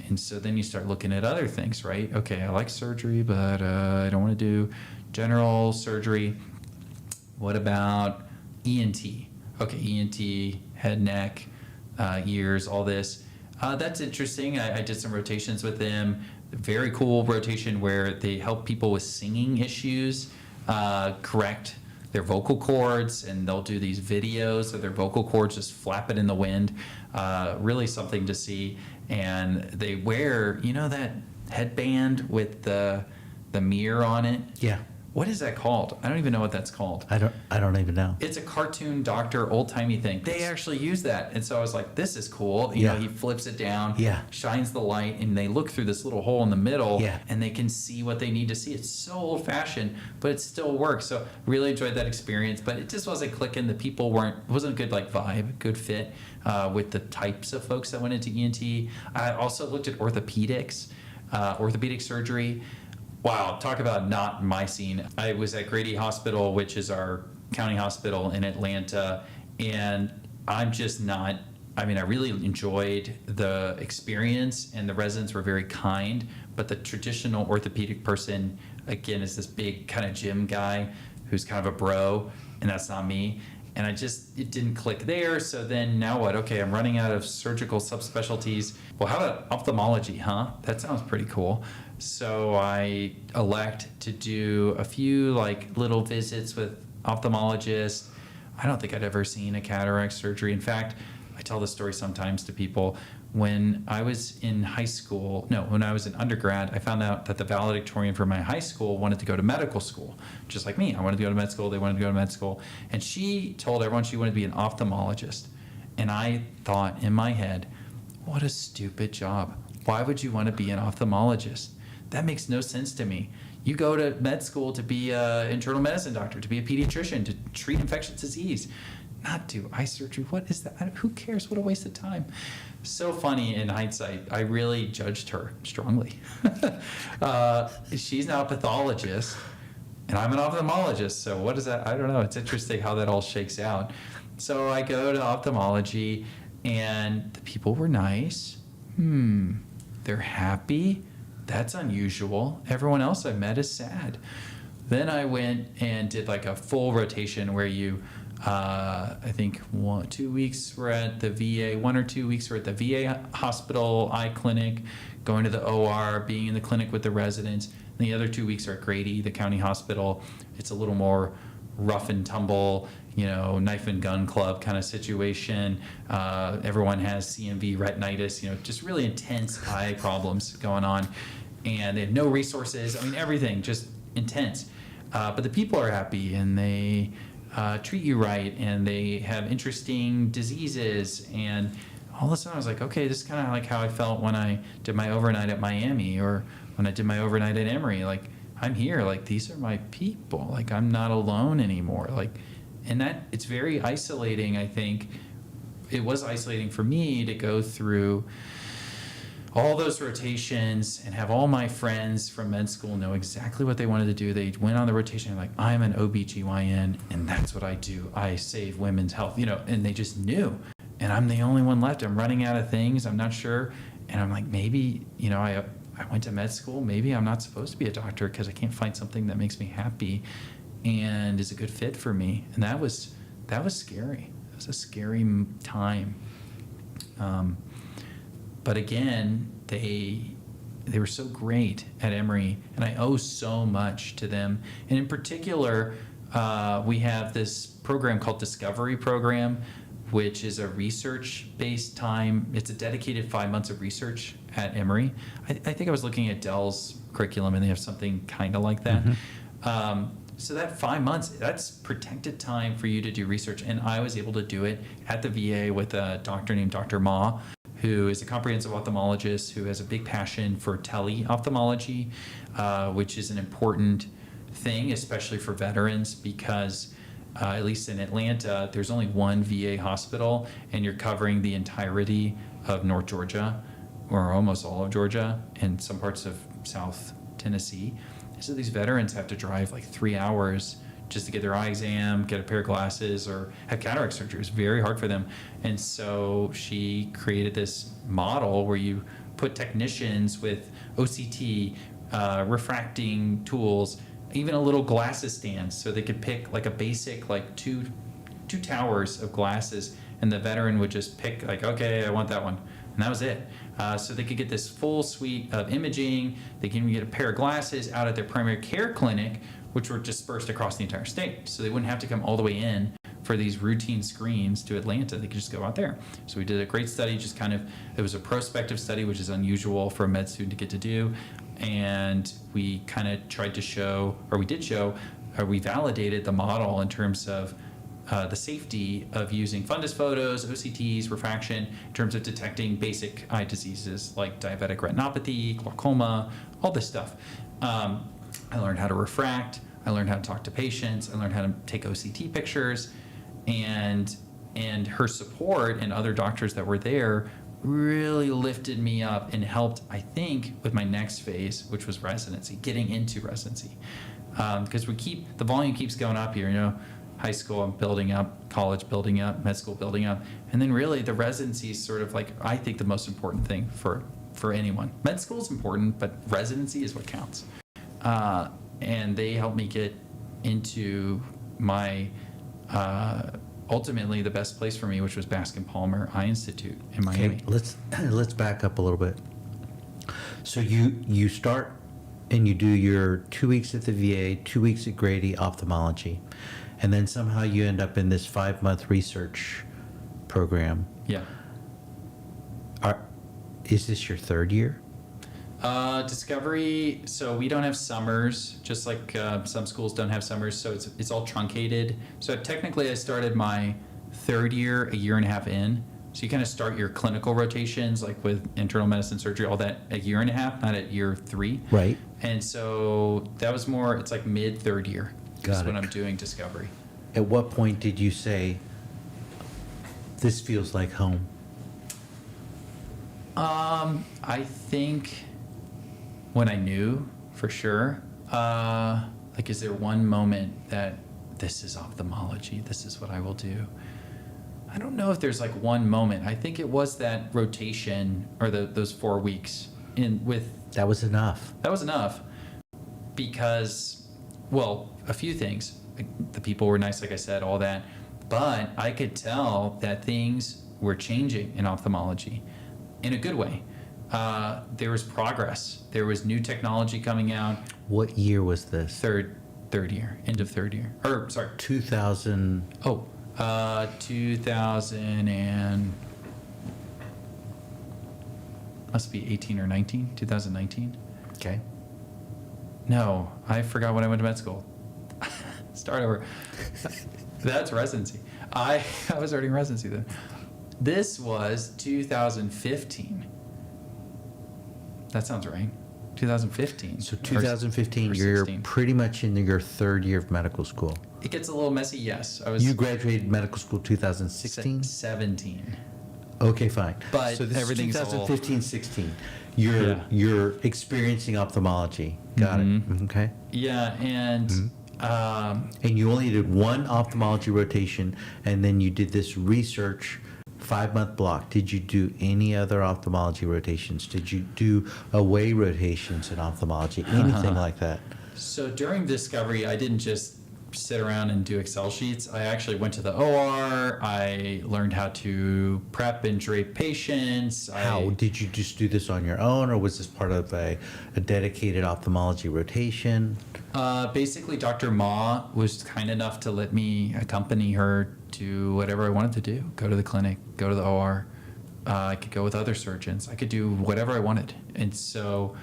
And so then you start looking at other things, right? Okay, I like surgery, but I don't want to do general surgery. What about ENT? Okay, ENT, head, neck, ears, all this. That's interesting. I did some rotations with them. Very cool rotation where they help people with singing issues correct their vocal cords, and they'll do these videos of their vocal cords just flapping in the wind. Really something to see. And they wear, that headband with the mirror on it? Yeah. What is that called? I don't even know what that's called. I don't even know. It's a cartoon doctor, old-timey thing. They actually use that. And so I was like, this is cool. You know, he flips it down, shines the light, and they look through this little hole in the middle, and they can see what they need to see. It's so old-fashioned, but it still works. So really enjoyed that experience, but it just wasn't clicking. The people wasn't a good vibe, good fit with the types of folks that went into ENT. I also looked at orthopedics, orthopedic surgery. Wow, talk about not my scene. I was at Grady Hospital, which is our county hospital in Atlanta, and I'm just not, I really enjoyed the experience, and the residents were very kind, but the traditional orthopedic person, again, is this big kind of gym guy who's kind of a bro, and that's not me. And it didn't click there. So then now what? Okay, I'm running out of surgical subspecialties. Well, how about ophthalmology, huh? That sounds pretty cool. So I elect to do a few little visits with ophthalmologists. I don't think I'd ever seen a cataract surgery. In fact, I tell this story sometimes to people. When I was in when I was in undergrad, I found out that the valedictorian for my high school wanted to go to medical school, just like me. I wanted to go to med school. They wanted to go to med school. And she told everyone she wanted to be an ophthalmologist. And I thought in my head, what a stupid job. Why would you want to be an ophthalmologist? That makes no sense to me. You go to med school to be an internal medicine doctor, to be a pediatrician, to treat infectious disease, not do eye surgery. What is that? Who cares? What a waste of time. So funny in hindsight. I really judged her strongly. She's now a pathologist, and I'm an ophthalmologist. So what is that? I don't know. It's interesting how that all shakes out. So I go to ophthalmology, and the people were nice. They're happy. That's unusual. Everyone else I met is sad. Then I went and did a full rotation where you, I think 2 weeks we're at the VA, 1 or 2 weeks we're at the VA hospital, eye clinic, going to the OR, being in the clinic with the residents. And the other 2 weeks are at Grady, the county hospital. It's a little more rough and tumble, knife and gun club kind of situation. Everyone has CMV retinitis, just really intense eye problems going on. And they have no resources. Everything just intense. But the people are happy, and they treat you right, and they have interesting diseases. And all of a sudden I was like, okay, this is kind of like how I felt when I did my overnight at Miami, or when I did my overnight at Emory. I'm here. These are my people. I'm not alone anymore. And that it's very isolating. I think it was isolating for me to go through all those rotations and have all my friends from med school know exactly what they wanted to do. They went on the rotation I'm an OBGYN, and that's what I do. I save women's health, and they just knew. And I'm the only one left. I'm running out of things. I'm not sure. And I'm like, maybe, I went to med school. Maybe I'm not supposed to be a doctor because I can't find something that makes me happy and is a good fit for me. And that was that was scary. It was a scary time. But again, they were so great at Emory, and I owe so much to them. And in particular, we have this program called Discovery Program, which is a research-based time. It's a dedicated 5 months of research at Emory. I think I was looking at Dell's curriculum, and they have something kind of like that. So that 5 months, that's protected time for you to do research. And I was able to do it at the VA with a doctor named Dr. Ma, who is a comprehensive ophthalmologist who has a big passion for tele-ophthalmology, which is an important thing, especially for veterans, because at least in Atlanta, there's only one VA hospital, and you're covering the entirety of North Georgia, or almost all of Georgia, and some parts of South Tennessee. So these veterans have to drive like 3 hours just to get their eye exam, get a pair of glasses, or have cataract surgery. It's very hard for them. And so she created this model where you put technicians with OCT, refracting tools, even a little glasses stand, so they could pick like a basic, like two towers of glasses, and the veteran would just pick like, okay, I want that one. And that was it. So they could get this full suite of imaging. They can even get a pair of glasses out at their primary care clinic, which were dispersed across the entire state. So they wouldn't have to come all the way in for these routine screens to Atlanta. They could just go out there. So we did a great study, just kind of, it was a prospective study, which is unusual for a med student to get to do. And we kind of tried to show, or we did show, we validated the model in terms of the safety of using fundus photos, OCTs, refraction, in terms of detecting basic eye diseases like diabetic retinopathy, glaucoma, all this stuff. I learned how to refract. I learned how to talk to patients. I learned how to take OCT pictures. And her support and other doctors that were there really lifted me up and helped, I think, with my next phase, which was residency, getting into residency. Because the volume keeps going up here, you know. High school, I'm building up, college building up, med school building up. And then really the residency is sort of like, I think, the most important thing for anyone. Med school is important, but residency is what counts. And they helped me get into my, ultimately the best place for me, which was Baskin Palmer Eye Institute in Miami. Okay, let's back up a little bit. So you start and you do your 2 weeks at the VA, 2 weeks at Grady Ophthalmology. And then somehow you end up in this 5-month research program. Yeah. Is this your third year? Discovery, so we don't have summers, just like some schools don't have summers, so it's all truncated. So technically I started my third year, a year and a half in. So you kind of start your clinical rotations, like with internal medicine, surgery, all that, a year and a half, not at year 3. Right. And so that was more, it's like mid-third year. That's when I'm doing Discovery. At what point did you say, this feels like home? I think when I knew for sure, like, is there one moment that this is ophthalmology, this is what I will do? I don't know if there's like one moment. I think it was that rotation, or those 4 weeks That was enough. That was enough because, well, a few things. The people were nice, like I said, all that. But I could tell that things were changing in ophthalmology in a good way. There was progress. There was new technology coming out. What year was this? Third year, end of third year. Or, sorry. 2000. 2000 and must be 18 or 19, 2019. Okay. No, I forgot when I went to med school. Start over. That's residency. I was already in residency then. This was 2015. That sounds right. 2015. So 2015, or you're 16. pretty much in your third year of medical school. It gets a little messy, yes. You graduated medical school 2016? 17. Okay, fine. But so this everything's is 2015, 16. You're experiencing ophthalmology. Got Mm-hmm. it. Okay. Yeah, and And you only did one ophthalmology rotation, and then you did this research 5-month block. Did you do any other ophthalmology rotations? Did you do away rotations in ophthalmology? Anything like that? so during Discovery, I didn't just sit around and do Excel sheets. I actually went to the OR. I learned how to prep and drape patients. How did you just do this on your own, or was this part of a dedicated ophthalmology rotation? Basically, Dr. Ma was kind enough to let me accompany her to whatever I wanted to do. Go to the clinic, go to the OR. I could go with other surgeons. I could do whatever I wanted. And so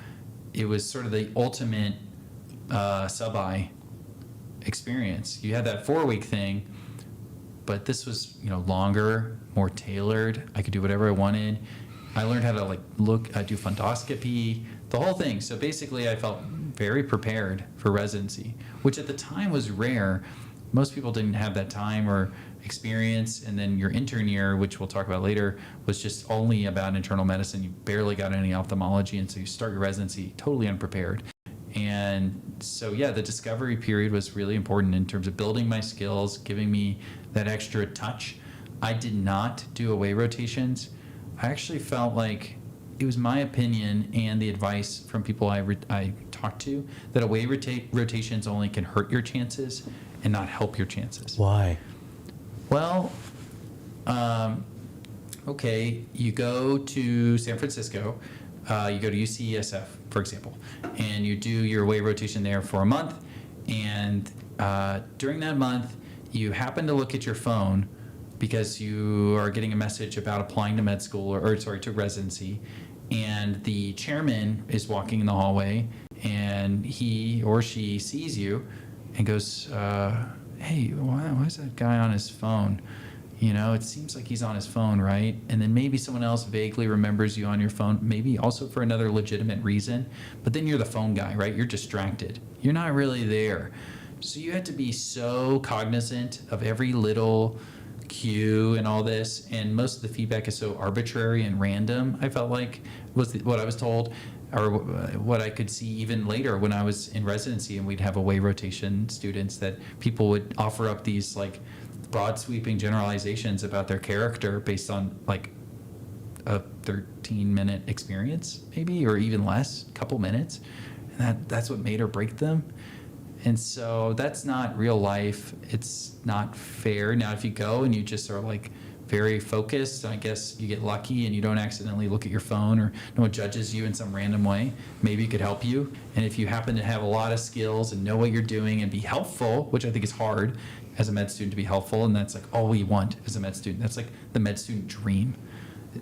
it was sort of the ultimate sub-I experience. You had that 4-week thing, but this was, longer, more tailored. I could do whatever I wanted. I learned how to do fundoscopy, the whole thing. So basically I felt very prepared for residency, which at the time was rare. Most people didn't have that time or experience. And then your intern year, which we'll talk about later, was just only about internal medicine. You barely got any ophthalmology. And so you start your residency totally unprepared. And so, the discovery period was really important in terms of building my skills, giving me that extra touch. I did not do away rotations. I actually felt like it was my opinion and the advice from people I talked to that away rotations only can hurt your chances and not help your chances. Why? Well, okay, you go to San Francisco, you go to UCSF, for example, and you do your away rotation there for a month, and during that month, you happen to look at your phone because you are getting a message about applying to med school, to residency, and the chairman is walking in the hallway, and he or she sees you and goes, hey, why is that guy on his phone? It seems like he's on his phone, right? And then maybe someone else vaguely remembers you on your phone, maybe also for another legitimate reason. But then you're the phone guy, right? You're distracted. You're not really there. So you had to be so cognizant of every little cue and all this. And most of the feedback is so arbitrary and random, I felt like, was what I was told, or what I could see even later when I was in residency and we'd have away rotation students, that people would offer up these broad sweeping generalizations about their character based on a 13-minute experience, maybe, or even less, a couple minutes. And that's what made or break them. And so that's not real life. It's not fair. Now, if you go and you just are very focused, I guess you get lucky and you don't accidentally look at your phone or no one judges you in some random way, maybe it could help you. And if you happen to have a lot of skills and know what you're doing and be helpful, which I think is hard as a med student to be helpful, and that's all we want as a med student. That's the med student dream.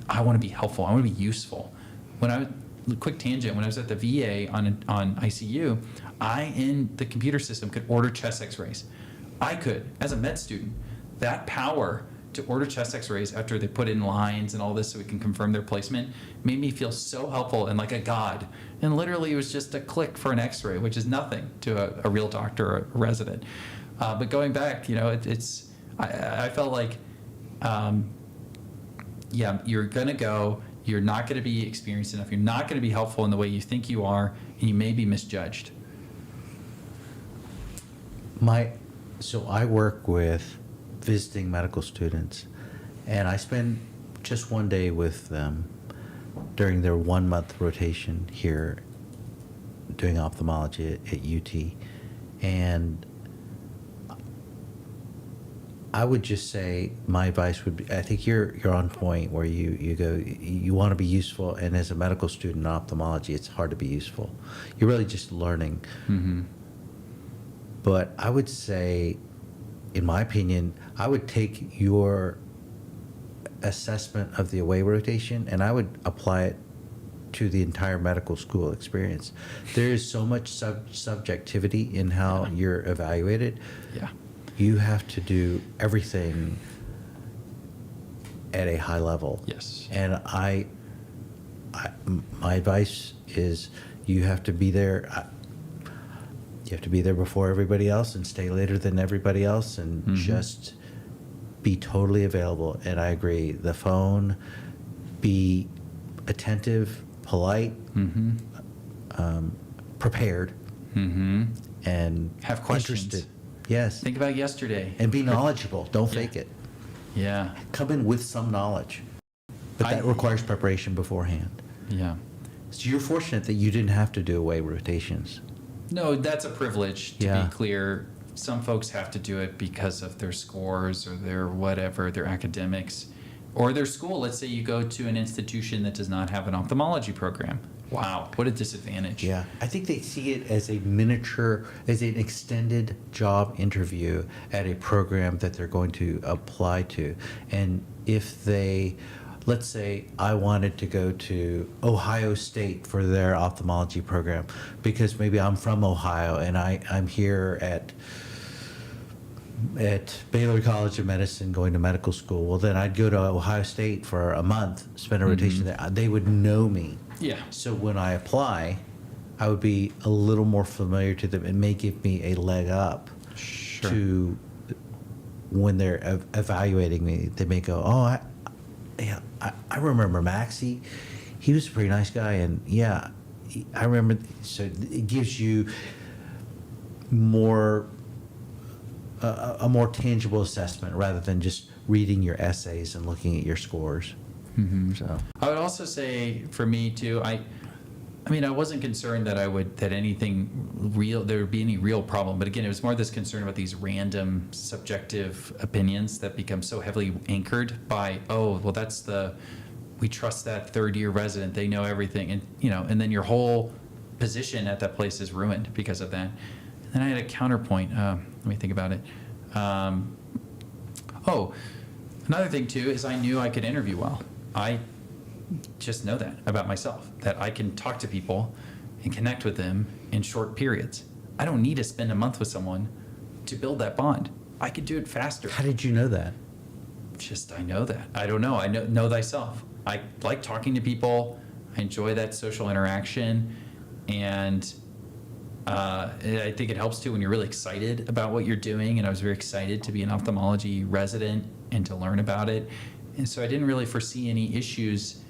I want to be helpful. I want to be useful. Quick tangent, when I was at the VA on ICU, I, in the computer system, could order chest x-rays. I could, as a med student, that power to order chest x-rays after they put in lines and all this so we can confirm their placement made me feel so helpful and like a god. And literally it was just a click for an x-ray, which is nothing to a real doctor or a resident. But going back, I felt like, you're going to go, you're not going to be experienced enough, you're not going to be helpful in the way you think you are, and you may be misjudged. So I work with visiting medical students, and I spend just one day with them during their 1-month rotation here doing ophthalmology at UT. And I would just say my advice would be, I think you're on point where you go, you want to be useful, and as a medical student in ophthalmology, it's hard to be useful. You're really just learning. Mm-hmm. But I would say, in my opinion, I would take your assessment of the away rotation and I would apply it to the entire medical school experience. There is so much subjectivity in how you're evaluated. Yeah. You have to do everything at a high level. Yes. And my advice is you have to be there. You have to be there before everybody else and stay later than everybody else and just be totally available. And I agree. The phone, be attentive, polite, prepared, and have questions. Interested. Yes. Think about yesterday. And be knowledgeable. Don't fake it. Yeah. Come in with some knowledge. But that requires preparation beforehand. Yeah. So you're fortunate that you didn't have to do away rotations. No, that's a privilege, to be clear, Some folks have to do it because of their scores or their whatever, their academics, or their school. Let's say you go to an institution that does not have an ophthalmology program. Wow, what a disadvantage. Yeah, I think they see it as as an extended job interview at a program that they're going to apply to. And if let's say I wanted to go to Ohio State for their ophthalmology program because maybe I'm from Ohio and I'm here at Baylor College of Medicine going to medical school. Well, then I'd go to Ohio State for a month, spend a rotation there. They would know me. Yeah. So when I apply, I would be a little more familiar to them. It may give me a leg up Sure. to when they're evaluating me. They may go, "Oh, I remember Max. He was a pretty nice guy, and yeah, I remember." So it gives you more a more tangible assessment rather than just reading your essays and looking at your scores. So I would also say for me too, I mean, I wasn't concerned that there would be any real problem. But again, it was more this concern about these random subjective opinions that become so heavily anchored by, oh, well, we trust that third year resident. They know everything. And, and then your whole position at that place is ruined because of that. And then I had a counterpoint. Let me think about it. Another thing too is I knew I could interview well. I just know that about myself, that I can talk to people and connect with them in short periods. I don't need to spend a month with someone to build that bond. I could do it faster. how did you know that? I know that. I don't know. I know thyself. I like talking to people. I enjoy that social interaction. And I think it helps too when you're really excited about what you're doing. And I was very excited to be an ophthalmology resident and to learn about it. And so I didn't really foresee any issues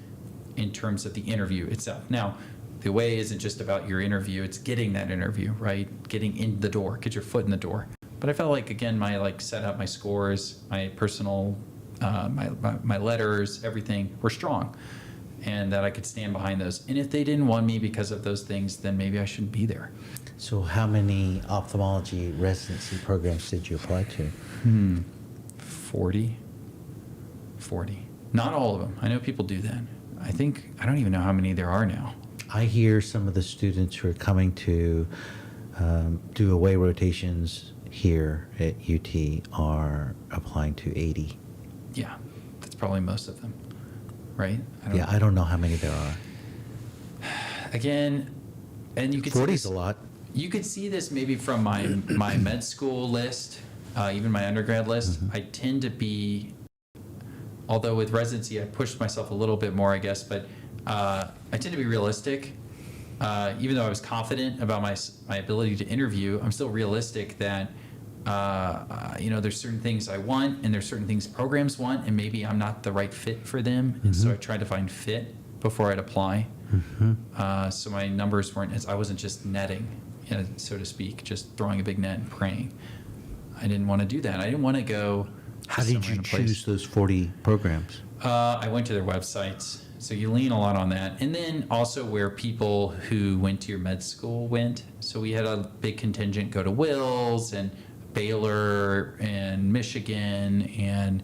in terms of the interview itself. Now, the way isn't just about your interview, it's getting that interview, right? Getting in the door, get your foot in the door. But I felt like, again, my set up, my scores, my personal, my letters, everything were strong, and that I could stand behind those. And if they didn't want me because of those things, then maybe I shouldn't be there. So how many ophthalmology residency programs did you apply to? 40. Not all of them. I know people do that. I don't even know how many there are now. I hear some of the students who are coming to do away rotations here at UT are applying to 80. Yeah, that's probably most of them, right? I don't know how many there are. Again, and you could 40 see is a lot. You could see this maybe from my med school list, even my undergrad list. I tend to be, although with residency I pushed myself a little bit more, I guess, but I tend to be realistic. Even though I was confident about my ability to interview, I'm still realistic that there's certain things I want and there's certain things programs want, and maybe I'm not the right fit for them. And so I tried to find fit before I'd apply. So my numbers I wasn't just netting, so to speak, just throwing a big net and praying. I didn't want to do that. I didn't want to go. How did you choose those 40 programs? I went to their websites. So you lean a lot on that. And then also where people who went to your med school went. So we had a big contingent go to Wills and Baylor and Michigan and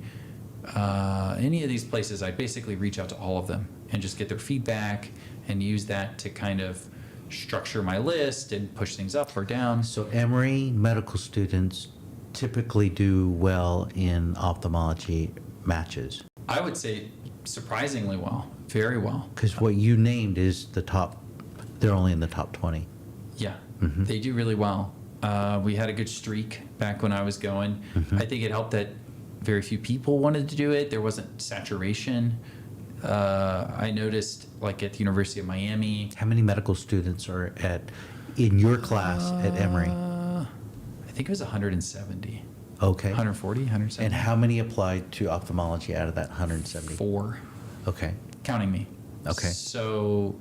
any of these places. I'd basically reach out to all of them and just get their feedback and use that to kind of structure my list and push things up or down. So Emory medical students typically do well in ophthalmology matches. I would say surprisingly well, very well. Because what you named is the top, they're only in the top 20. Yeah, they do really well. We had a good streak back when I was going. I think it helped that very few people wanted to do it. There wasn't saturation. I noticed, like at the University of Miami. How many medical students are in your class at Emory? I think it was 170. Okay. 140, 170. And how many applied to ophthalmology out of that 170? 4. Okay. Counting me. Okay. So,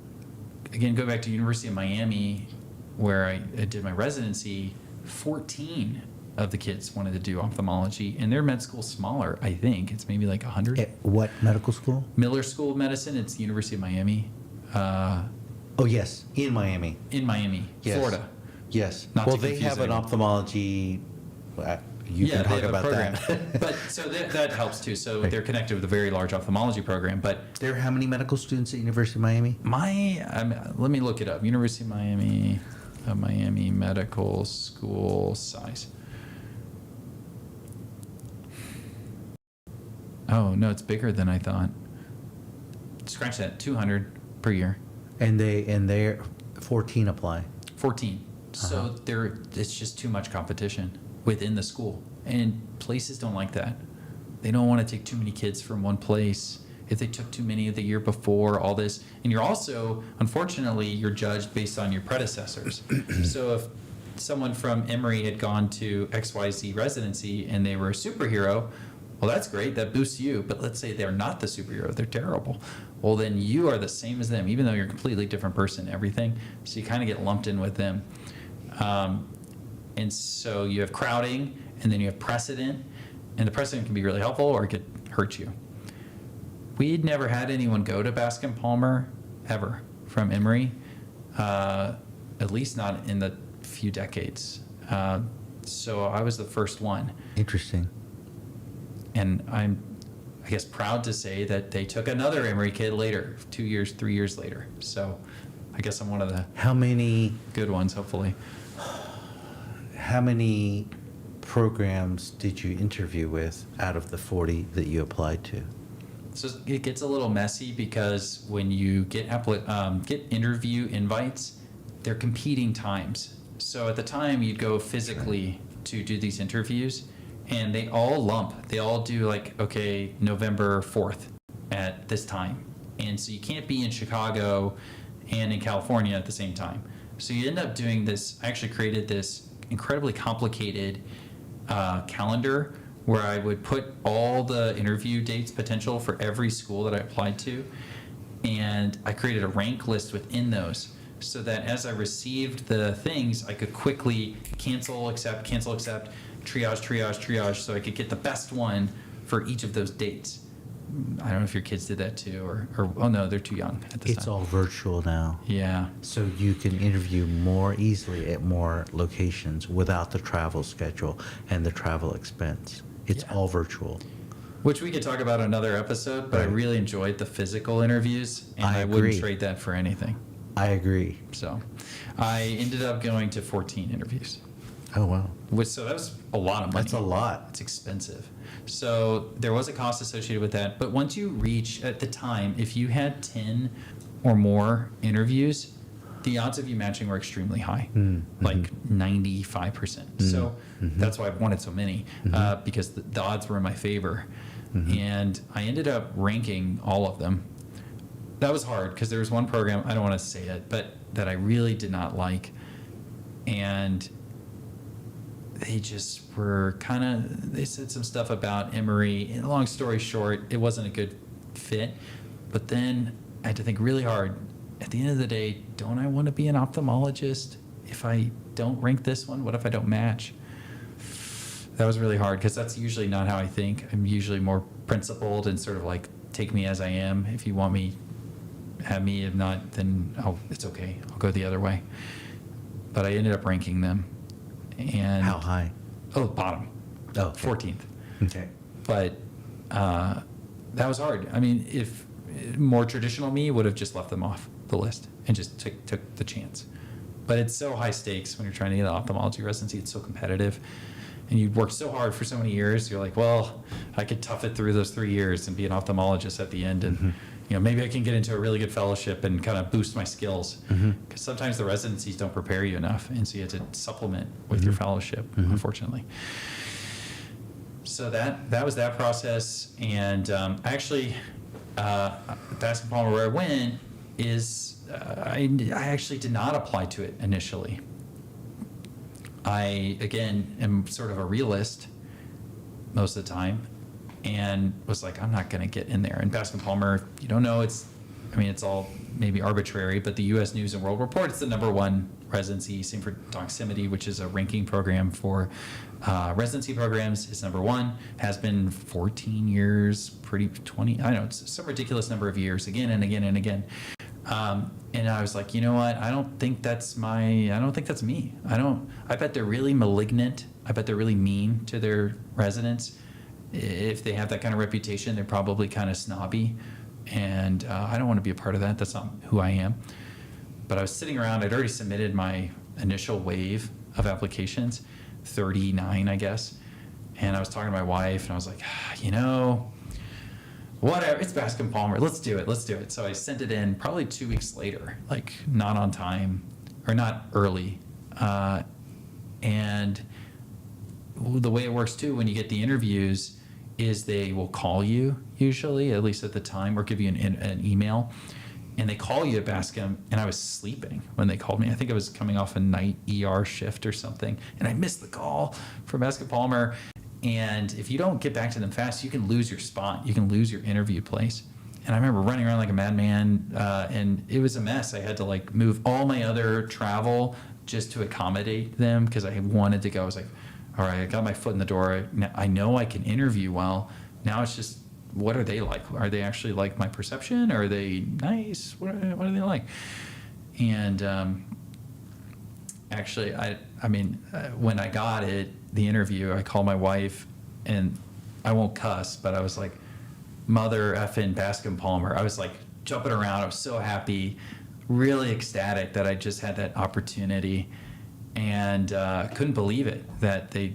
again, go back to University of Miami, where I did my residency. 14 of the kids wanted to do ophthalmology, and their med school's smaller. I think it's maybe like 100. At what medical school? Miller School of Medicine. It's the University of Miami. Oh yes, in Miami. In Miami, Yes. Florida. Yes. Not well, to they confuse have an anyone. ophthalmology You can they talk have a about program. that. But so that helps too. So Right. they're connected with a very large ophthalmology program. But There are how many medical students at University of Miami? let me look it up. University of Miami Medical School size. Oh no, it's bigger than I thought. Scratch that. 200 per year. And they're 14 apply. 14. So it's just too much competition within the school, and places don't like that. They don't want to take too many kids from one place. If they took too many the year before, all this, and you're also, unfortunately, you're judged based on your predecessors. So if someone from Emory had gone to XYZ residency and they were a superhero, well, that's great. That boosts you. But let's say they're not the superhero. They're terrible. Well, then you are the same as them, even though you're a completely different person, everything. So you kind of get lumped in with them. And so you have crowding, and then you have precedent. And the precedent can be really helpful, or it could hurt you. We'd never had anyone go to Bascom Palmer, ever, from Emory. At least not in the few decades. So I was the first one. Interesting. And I'm, I guess, proud to say that they took another Emory kid later, 2 years, 3 years later. So I guess I'm one of the How many good ones, hopefully. programs did you interview with out of the 40 that you applied to? So it gets a little messy because when you get interview invites, they're competing times. So at the time, you'd go physically to do these interviews, and they all lump. They all do like, okay, November 4th at this time. And so you can't be in Chicago and in California at the same time. So you end up doing this. I actually created this incredibly complicated calendar where I would put all the interview dates potential for every school that I applied to. And I created a rank list within those so that as I received the things, I could quickly cancel, accept, triage, so I could get the best one for each of those dates. I don't know if your kids did that too, or oh no, they're too young at this time. It's all virtual now. Yeah. So you can interview more easily at more locations without the travel schedule and the travel expense. It's Yeah. all virtual. Which we could talk about another episode, but I Right. really enjoyed the physical interviews, and I I wouldn't agree. trade that for anything. I agree. So I ended up going to 14 interviews. Oh, wow. So that was a lot of money. That's a lot. It's expensive. So there was a cost associated with that. But once you reach, at the time, if you had 10 or more interviews, the odds of you matching were extremely high, like 95%. So that's why I wanted so many, because the odds were in my favor. And I ended up ranking all of them. That was hard because there was one program, I don't want to say it, but that I really did not like. And they just were they said some stuff about Emory. And long story short, it wasn't a good fit. But then I had to think really hard. At the end of the day, don't I want to be an ophthalmologist? If I don't rank this one, what if I don't match? That was really hard because that's usually not how I think. I'm usually more principled and sort of like, take me as I am. If you want me, have me. If not, then it's okay. I'll go the other way. But I ended up ranking them. And How high? Oh, bottom. Oh, 14th. Okay. But that was hard. I mean, if more traditional me would have just left them off the list and just took the chance. But it's so high stakes when you're trying to get an ophthalmology residency. It's so competitive. And you'd worked so hard for so many years. You're like, well, I could tough it through those 3 years and be an ophthalmologist at the end. And maybe I can get into a really good fellowship and kind of boost my skills. Because sometimes the residencies don't prepare you enough. And so you have to supplement with your fellowship, unfortunately. So that was that process. And actually, Bascom Palmer, where I went, is I actually did not apply to it initially. I, again, am sort of a realist most of the time and was like, I'm not going to get in there. And Bascom Palmer, if you don't know, it's all maybe arbitrary, but the U.S. News and World Report, it's the #1 residency. Same for Doximity, which is a ranking program for residency programs. It's #1, has been 14 years, 20, I don't know, it's some ridiculous number of years, again and again and again. And I was like, you know what? I don't think that's me. I bet they're really malignant. I bet they're really mean to their residents. If they have that kind of reputation, they're probably kind of snobby. And I don't want to be a part of that. That's not who I am. But I was sitting around. I'd already submitted my initial wave of applications, 39, I guess. And I was talking to my wife, and I was like, whatever, it's Bascom Palmer. Let's do it. So I sent it in probably 2 weeks later, like not on time or not early. And the way it works too, when you get the interviews, is they will call you usually, at least at the time, or give you an email. And they call you at Bascom, and I was sleeping when they called me. I think I was coming off a night ER shift or something, and I missed the call from Bascom Palmer. And if you don't get back to them fast, you can lose your spot. You can lose your interview place. And I remember running around like a madman, and it was a mess. I had to like move all my other travel just to accommodate them because I wanted to go. I was like, all right, I got my foot in the door. I know I can interview well. Now it's just, what are they like? Are they actually like my perception? Are they nice? What are they like? And actually, when I got the interview, I called my wife, and I won't cuss, but I was like, mother effing Bascom Palmer. I was like jumping around. I was so happy, really ecstatic that I just had that opportunity, and couldn't believe it that they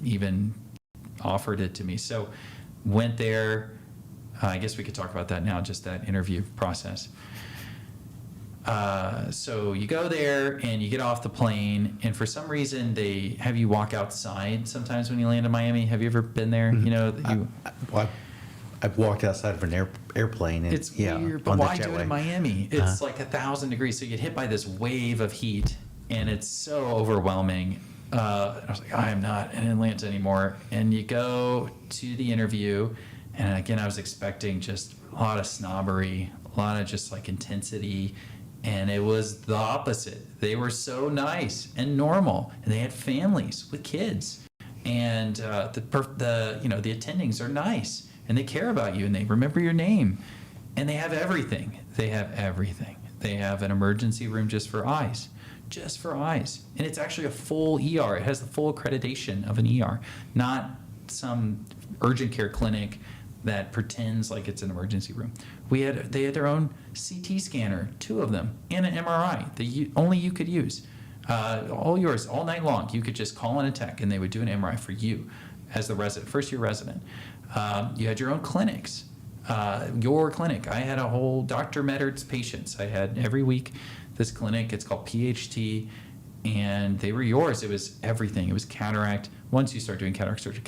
even offered it to me. So went there. I guess we could talk about that now, just that interview process. So you go there and you get off the plane, and for some reason they have you walk outside sometimes when you land in Miami. Have you ever been there? Mm-hmm. I've walked outside of an airplane. And, it's weird, but why do it in Miami? It's like 1,000 degrees, so you get hit by this wave of heat, and it's so overwhelming. And I was like, I am not in Atlanta anymore. And you go to the interview, and again, I was expecting just a lot of snobbery, a lot of just like intensity. And it was the opposite. They were so nice and normal, and they had families with kids, and the attendings are nice, and they care about you, and they remember your name, and they have everything. They have an emergency room just for eyes, and it's actually a full ER. It has the full accreditation of an ER, not some urgent care clinic that pretends like it's an emergency room. They had their own CT scanner, 2 of them, and an MRI that only you could use. All yours, all night long. You could just call in a tech, and they would do an MRI for you as the first-year resident. You had your own clinics. Your clinic. I had a whole Dr. Medert's patients. I had every week this clinic. It's called PHT, and they were yours. It was everything. It was cataract. Once you start doing cataract surgery,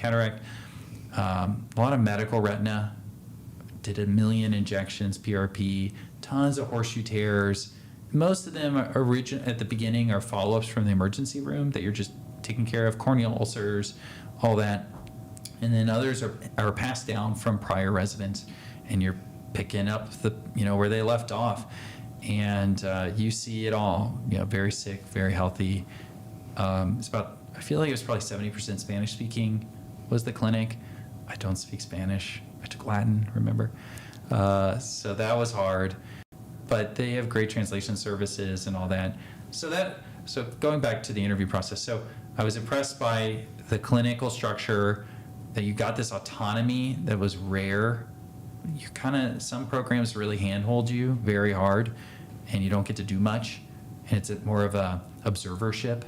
a lot of medical retina, did 1 million injections, PRP, tons of horseshoe tears. Most of them at the beginning are follow-ups from the emergency room that you're just taking care of, corneal ulcers, all that. And then others are passed down from prior residents, and you're picking up where they left off. And you see it all, very sick, very healthy. I feel like it was probably 70% Spanish speaking was the clinic. I don't speak Spanish. I took Latin, remember? So that was hard. But they have great translation services and all that. So going back to the interview process. So I was impressed by the clinical structure, that you got this autonomy that was rare. Some programs really handhold you very hard, and you don't get to do much. And it's more of a observership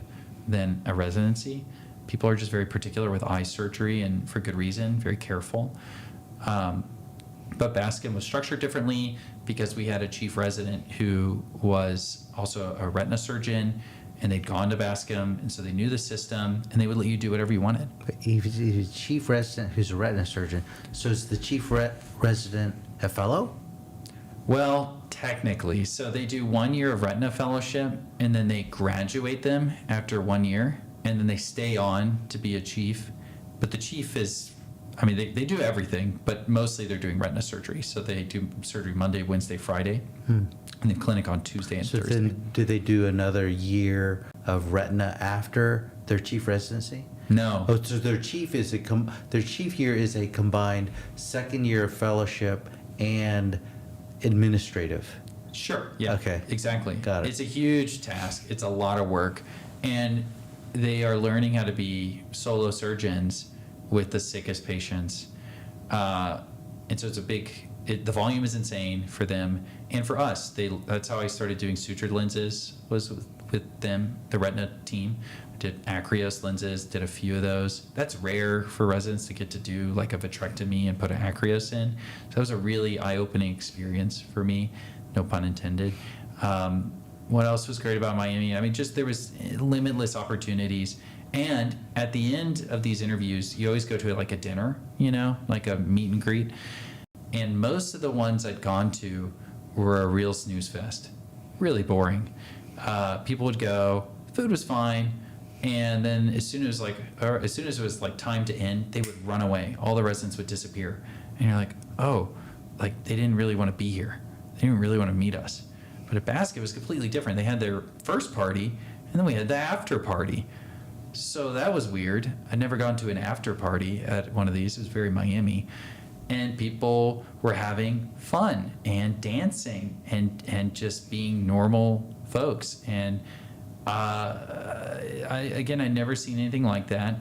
than a residency. People are just very particular with eye surgery, and for good reason, very careful. But Bascom was structured differently because we had a chief resident who was also a retina surgeon, and they'd gone to Bascom, and so they knew the system, and they would let you do whatever you wanted. He's a chief resident who's a retina surgeon. So is the chief resident a fellow? Well, technically. So they do 1 year of retina fellowship, and then they graduate them after 1 year, and then they stay on to be a chief. But the chief is, they do everything, but mostly they're doing retina surgery. So they do surgery Monday, Wednesday, Friday, and then clinic on Tuesday and Thursday. Then do they do another year of retina after their chief residency? No. Oh, so their chief here is a combined second year of fellowship and administrative Sure. Yeah. Okay. Exactly. Got it. It's a huge task. It's a lot of work, and they are learning how to be solo surgeons with the sickest patients, and so it's a big. The volume is insane for them and for us. That's how I started doing sutured lenses, was with them, the retina team. Did acryos lenses, did a few of those. That's rare for residents to get to do like a vitrectomy and put an acryos in. So that was a really eye-opening experience for me, no pun intended. What else was great about Miami? I mean, just there was limitless opportunities. And at the end of these interviews, you always go to like a dinner, like a meet and greet. And most of the ones I'd gone to were a real snooze fest, really boring. People would go, food was fine. And then as soon as it was like time to end, they would run away. All the residents would disappear. And you're like, oh, like they didn't really want to be here. They didn't really want to meet us. But at Basket, it was completely different. They had their first party, and then we had the after party. So that was weird. I'd never gone to an after party at one of these. It was very Miami. And people were having fun and dancing and just being normal folks. And I'd never seen anything like that,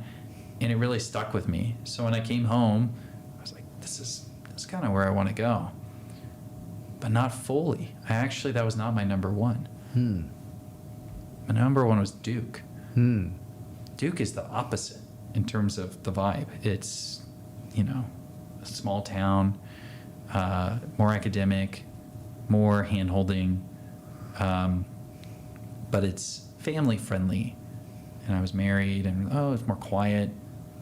and it really stuck with me. So when I came home, I was like, this is kind of where I want to go, but not fully. That was not my number one. My number one was Duke. Duke is the opposite in terms of the vibe. It's, a small town, more academic, more hand-holding, but it's family friendly, and I was married, and it's more quiet.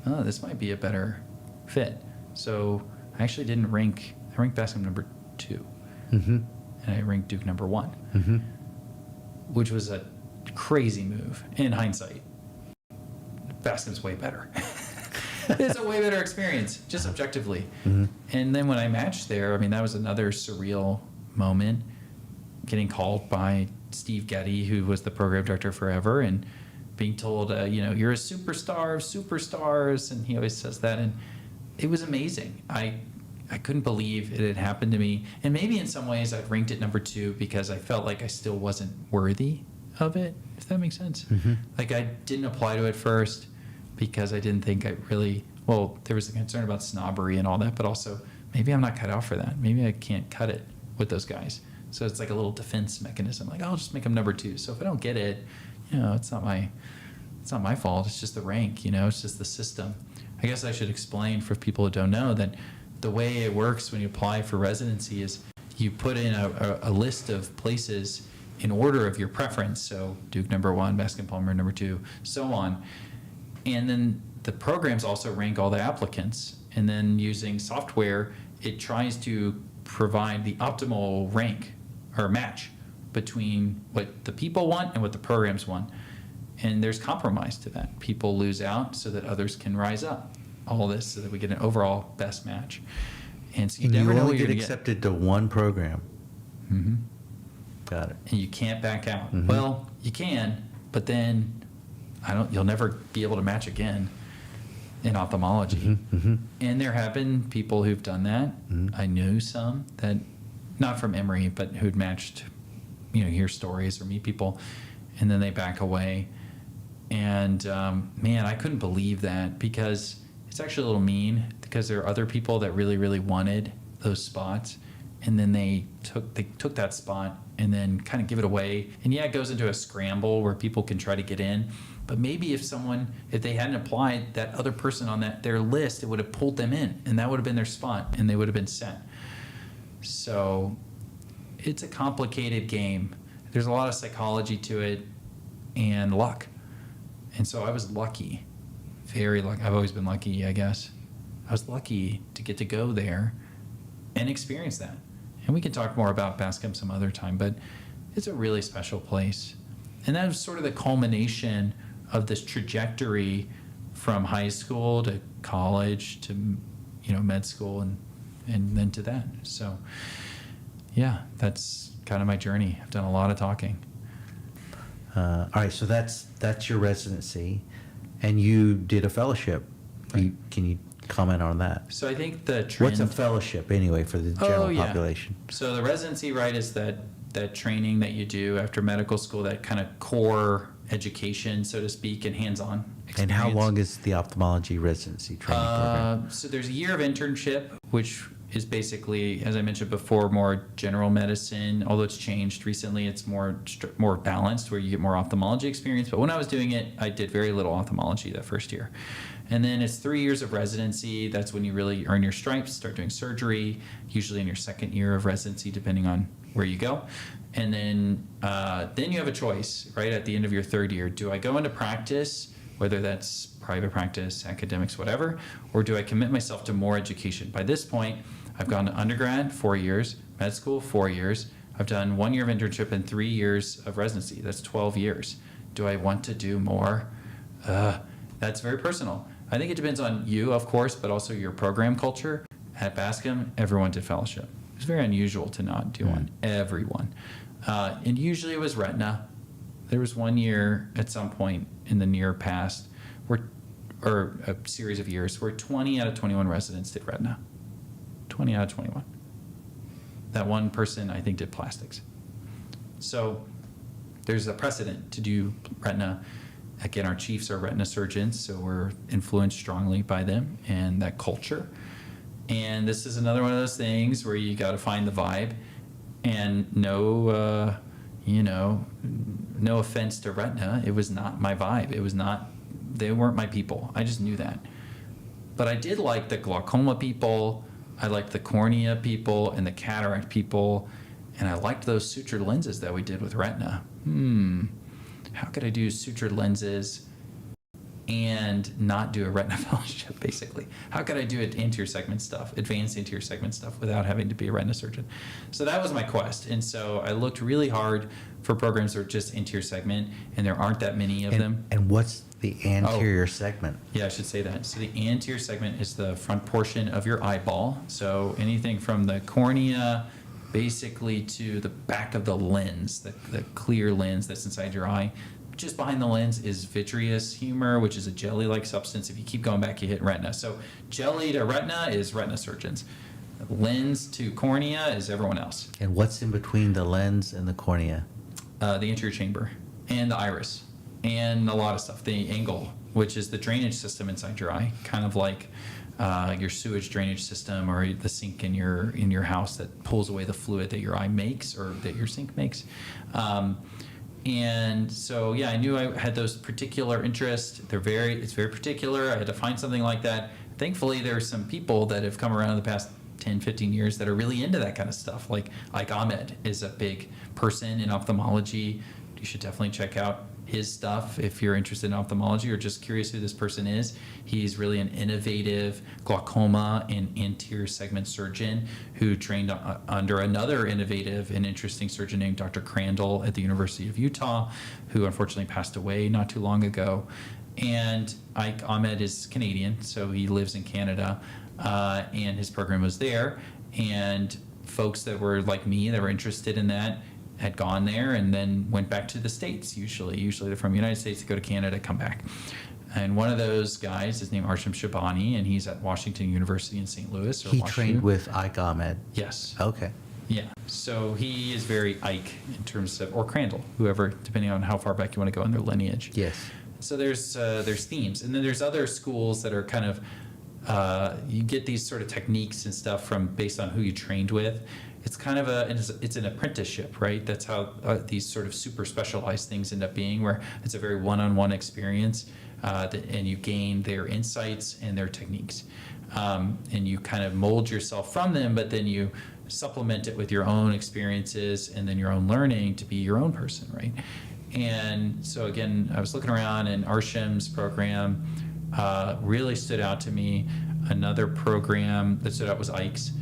This might be a better fit. So I actually didn't rank. I ranked Bascom number 2, and I ranked Duke number 1, which was a crazy move in hindsight. Bascom's way better. It's a way better experience, just objectively. And then when I matched there, that was another surreal moment, getting called by Steve Getty, who was the program director forever, and being told, you're a superstar of superstars, and he always says that, and it was amazing. I couldn't believe it had happened to me, and maybe in some ways I've ranked it number 2 because I felt like I still wasn't worthy of it, if that makes sense. Like I didn't apply to it first because I didn't think there was a concern about snobbery and all that, but also maybe I'm not cut out for that. Maybe I can't cut it with those guys. So it's like a little defense mechanism. Like, I'll just make them number 2. So if I don't get it, it's not my fault. It's just the rank, it's just the system. I guess I should explain for people who don't know that the way it works when you apply for residency is you put in a list of places in order of your preference. So Duke number 1, Bascom Palmer number 2, so on. And then the programs also rank all the applicants. And then using software, it tries to provide the optimal rank or match between what the people want and what the programs want. And there's compromise to that. People lose out so that others can rise up. All this so that we get an overall best match. And so you never know only what you're get going to accepted to one program. Got it. And you can't back out. Well, you can, but then you'll never be able to match again in ophthalmology. And there have been people who've done that. I knew some that, not from Emory, but who'd matched, hear stories or meet people, and then they back away. And man, I couldn't believe that, because it's actually a little mean, because there are other people that really, really wanted those spots, and then they took that spot and then kind of give it away. And yeah, it goes into a scramble where people can try to get in. But maybe if they hadn't applied, that other person on their list, it would have pulled them in, and that would have been their spot, and they would have been set. So it's a complicated game. There's a lot of psychology to it and luck. And so I was lucky, very lucky. I've always been lucky, I guess. I was lucky to get to go there and experience that. And we can talk more about Bascom some other time, but it's a really special place. And that was sort of the culmination of this trajectory from high school to college to, med school and then to that. So, yeah, that's kind of my journey. I've done a lot of talking. All right, so that's your residency, and you did a fellowship. Right. Can you comment on that? So I think the trend... What's a fellowship anyway for the general population? So the residency, right, is that that training that you do after medical school, that kind of core education, so to speak, and hands-on experience. And how long is the ophthalmology residency training program? So there's a year of internship, which is basically, as I mentioned before, more general medicine. Although it's changed recently, it's more balanced, where you get more ophthalmology experience. But when I was doing it, I did very little ophthalmology that first year. And then it's 3 years of residency. That's when you really earn your stripes, start doing surgery, usually in your second year of residency, depending on where you go. And then you have a choice, right, at the end of your third year. Do I go into practice, whether that's private practice, academics, whatever, or do I commit myself to more education? By this point, I've gone to undergrad, 4 years, med school, 4 years. I've done 1 year of internship and 3 years of residency. That's 12 years. Do I want to do more? That's very personal. I think it depends on you, of course, but also your program culture. At Bascom, everyone did fellowship. It was very unusual to not do one. Everyone. And usually it was retina. There was 1 year at some point in the near past, or a series of years, where 20 out of 21 residents did retina. 20 out of 21. That one person, I think, did plastics. So there's a precedent to do retina. Again, our chiefs are retina surgeons, so we're influenced strongly by them and that culture. And this is another one of those things where you got to find the vibe. And no offense to retina, it was not my vibe. It was not, they weren't my people. I just knew that. But I did like the glaucoma people. I liked the cornea people and the cataract people. And I liked those sutured lenses that we did with retina. How could I do sutured lenses and not do a retina fellowship, basically? How could I do anterior segment stuff, advanced anterior segment stuff, without having to be a retina surgeon? So that was my quest. And so I looked really hard for programs that are just anterior segment, and there aren't that many of them. And what's the anterior segment? Yeah, I should say that. So the anterior segment is the front portion of your eyeball. So anything from the cornea basically to the back of the lens, the clear lens that's inside your eye. Just behind the lens is vitreous humor, which is a jelly-like substance. If you keep going back, you hit retina. So jelly to retina is retina surgeons. Lens to cornea is everyone else. And what's in between the lens and the cornea? The anterior chamber and the iris and a lot of stuff. The angle, which is the drainage system inside your eye, kind of like your sewage drainage system or the sink in your house that pulls away the fluid that your eye makes or that your sink makes. And so, yeah, I knew I had those particular interests. It's very particular. I had to find something like that. Thankfully, there are some people that have come around in the past 10, 15 years that are really into that kind of stuff. Like Ahmed is a big person in ophthalmology. You should definitely check out his stuff if you're interested in ophthalmology or just curious who this person is. He's really an innovative glaucoma and anterior segment surgeon who trained under another innovative and interesting surgeon named Dr. Crandall at the University of Utah, who unfortunately passed away not too long ago. And Ike Ahmed is Canadian, so he lives in Canada, and his program was there. And folks that were like me that were interested in that had gone there and then went back to the States. Usually they're from the United States, they go to Canada, come back. And one of those guys is named Arsham Shabani, and he's at Washington University in St. Louis. He trained with Ike Ahmed. Yes. Okay. Yeah. So he is very Ike in terms of, or Crandall, whoever, depending on how far back you want to go in their lineage. Yes. So there's themes, and then there's other schools that are kind of you get these sort of techniques and stuff from based on who you trained with. It's kind of it's an apprenticeship, right? That's how these sort of super specialized things end up being, where it's a very one-on-one experience, and you gain their insights and their techniques, and you kind of mold yourself from them, but then you supplement it with your own experiences and then your own learning to be your own person, right? And so again, I was looking around, and Arsham's program really stood out to me. Another program that stood out was Ike's,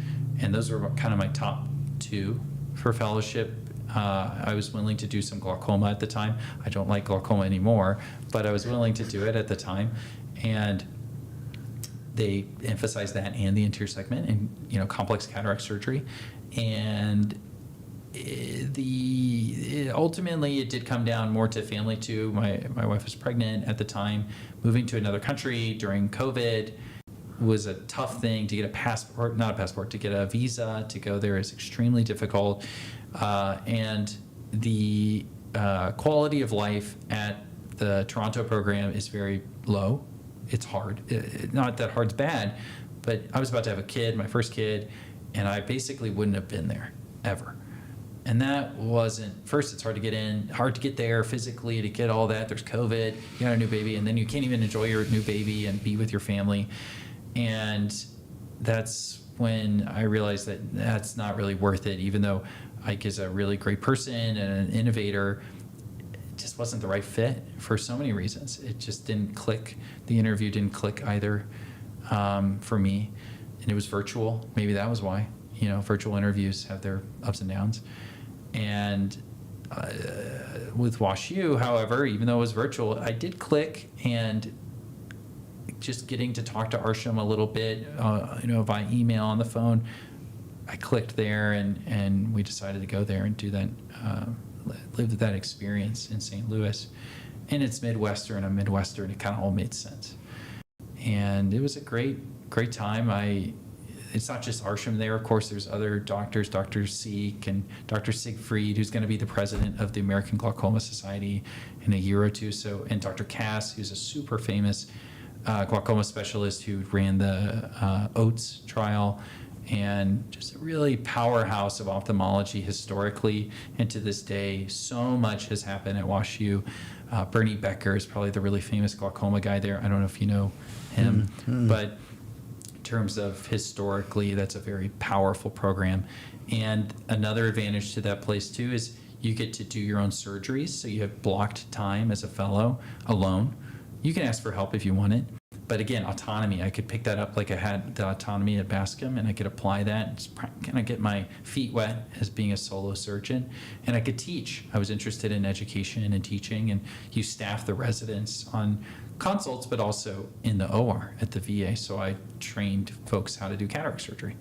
and those were kind of my top two for fellowship. I was willing to do some glaucoma at the time. I don't like glaucoma anymore, but I was willing to do it at the time. And they emphasized that and the anterior segment and complex cataract surgery. And ultimately it did come down more to family too. My wife was pregnant at the time, moving to another country during COVID. was a tough thing to get a passport, not a passport, to get a visa to go there is extremely difficult. And the quality of life at the Toronto program is very low. It's hard. Not that hard's bad, but I was about to have a kid, my first kid, and I basically wouldn't have been there ever. And that wasn't, first, it's hard to get in, hard to get there physically, to get all that. There's COVID, you got a new baby, and then you can't even enjoy your new baby and be with your family. And that's when I realized that that's not really worth it, even though Ike is a really great person and an innovator. It just wasn't the right fit for so many reasons. It just didn't click. The interview didn't click either for me. And it was virtual. Maybe that was why. You know, virtual interviews have their ups and downs. And with WashU, however, even though it was virtual, I did click, and just getting to talk to Arsham a little bit, via email, on the phone, I clicked there, and we decided to go there and do that, live that experience in St. Louis. And it's Midwestern, I'm Midwestern, it kind of all made sense. And it was a great time. It's not just Arsham there. Of course, there's other doctors, Dr. Seek and Dr. Siegfried, who's going to be the president of the American Glaucoma Society in a year or two. So, and Dr. Cass, who's a super famous glaucoma specialist who ran the OATS trial, and just a really powerhouse of ophthalmology historically. And to this day, so much has happened at WashU. Bernie Becker is probably the really famous glaucoma guy there. I don't know if you know him, but in terms of historically, that's a very powerful program. And another advantage to that place too is you get to do your own surgeries. So you have blocked time as a fellow alone. You can ask for help if you want it. But again, autonomy, I could pick that up like I had the autonomy at Bascom, and I could apply that and just kind of get my feet wet as being a solo surgeon. And I could teach. I was interested in education and teaching, and you staff the residents on consults, but also in the OR at the VA. So I trained folks how to do cataract surgery.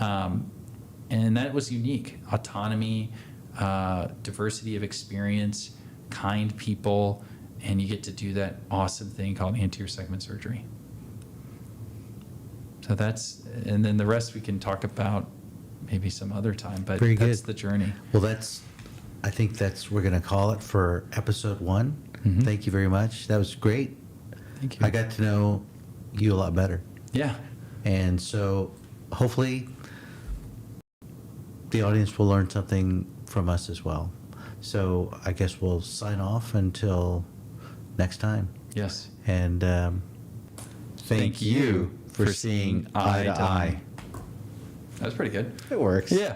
And that was unique. Autonomy, diversity of experience, kind people, and you get to do that awesome thing called anterior segment surgery. So that's, and then the rest we can talk about maybe some other time, but Very that's good. the journey. Well, I think we're going to call it for episode 1. Mhm. Thank you very much. That was great. Thank you. I got to know you a lot better. Yeah. And so hopefully the audience will learn something from us as well. So I guess we'll sign off until next time. Yes. And thank you for seeing eye to eye. That was pretty good. It works. Yeah.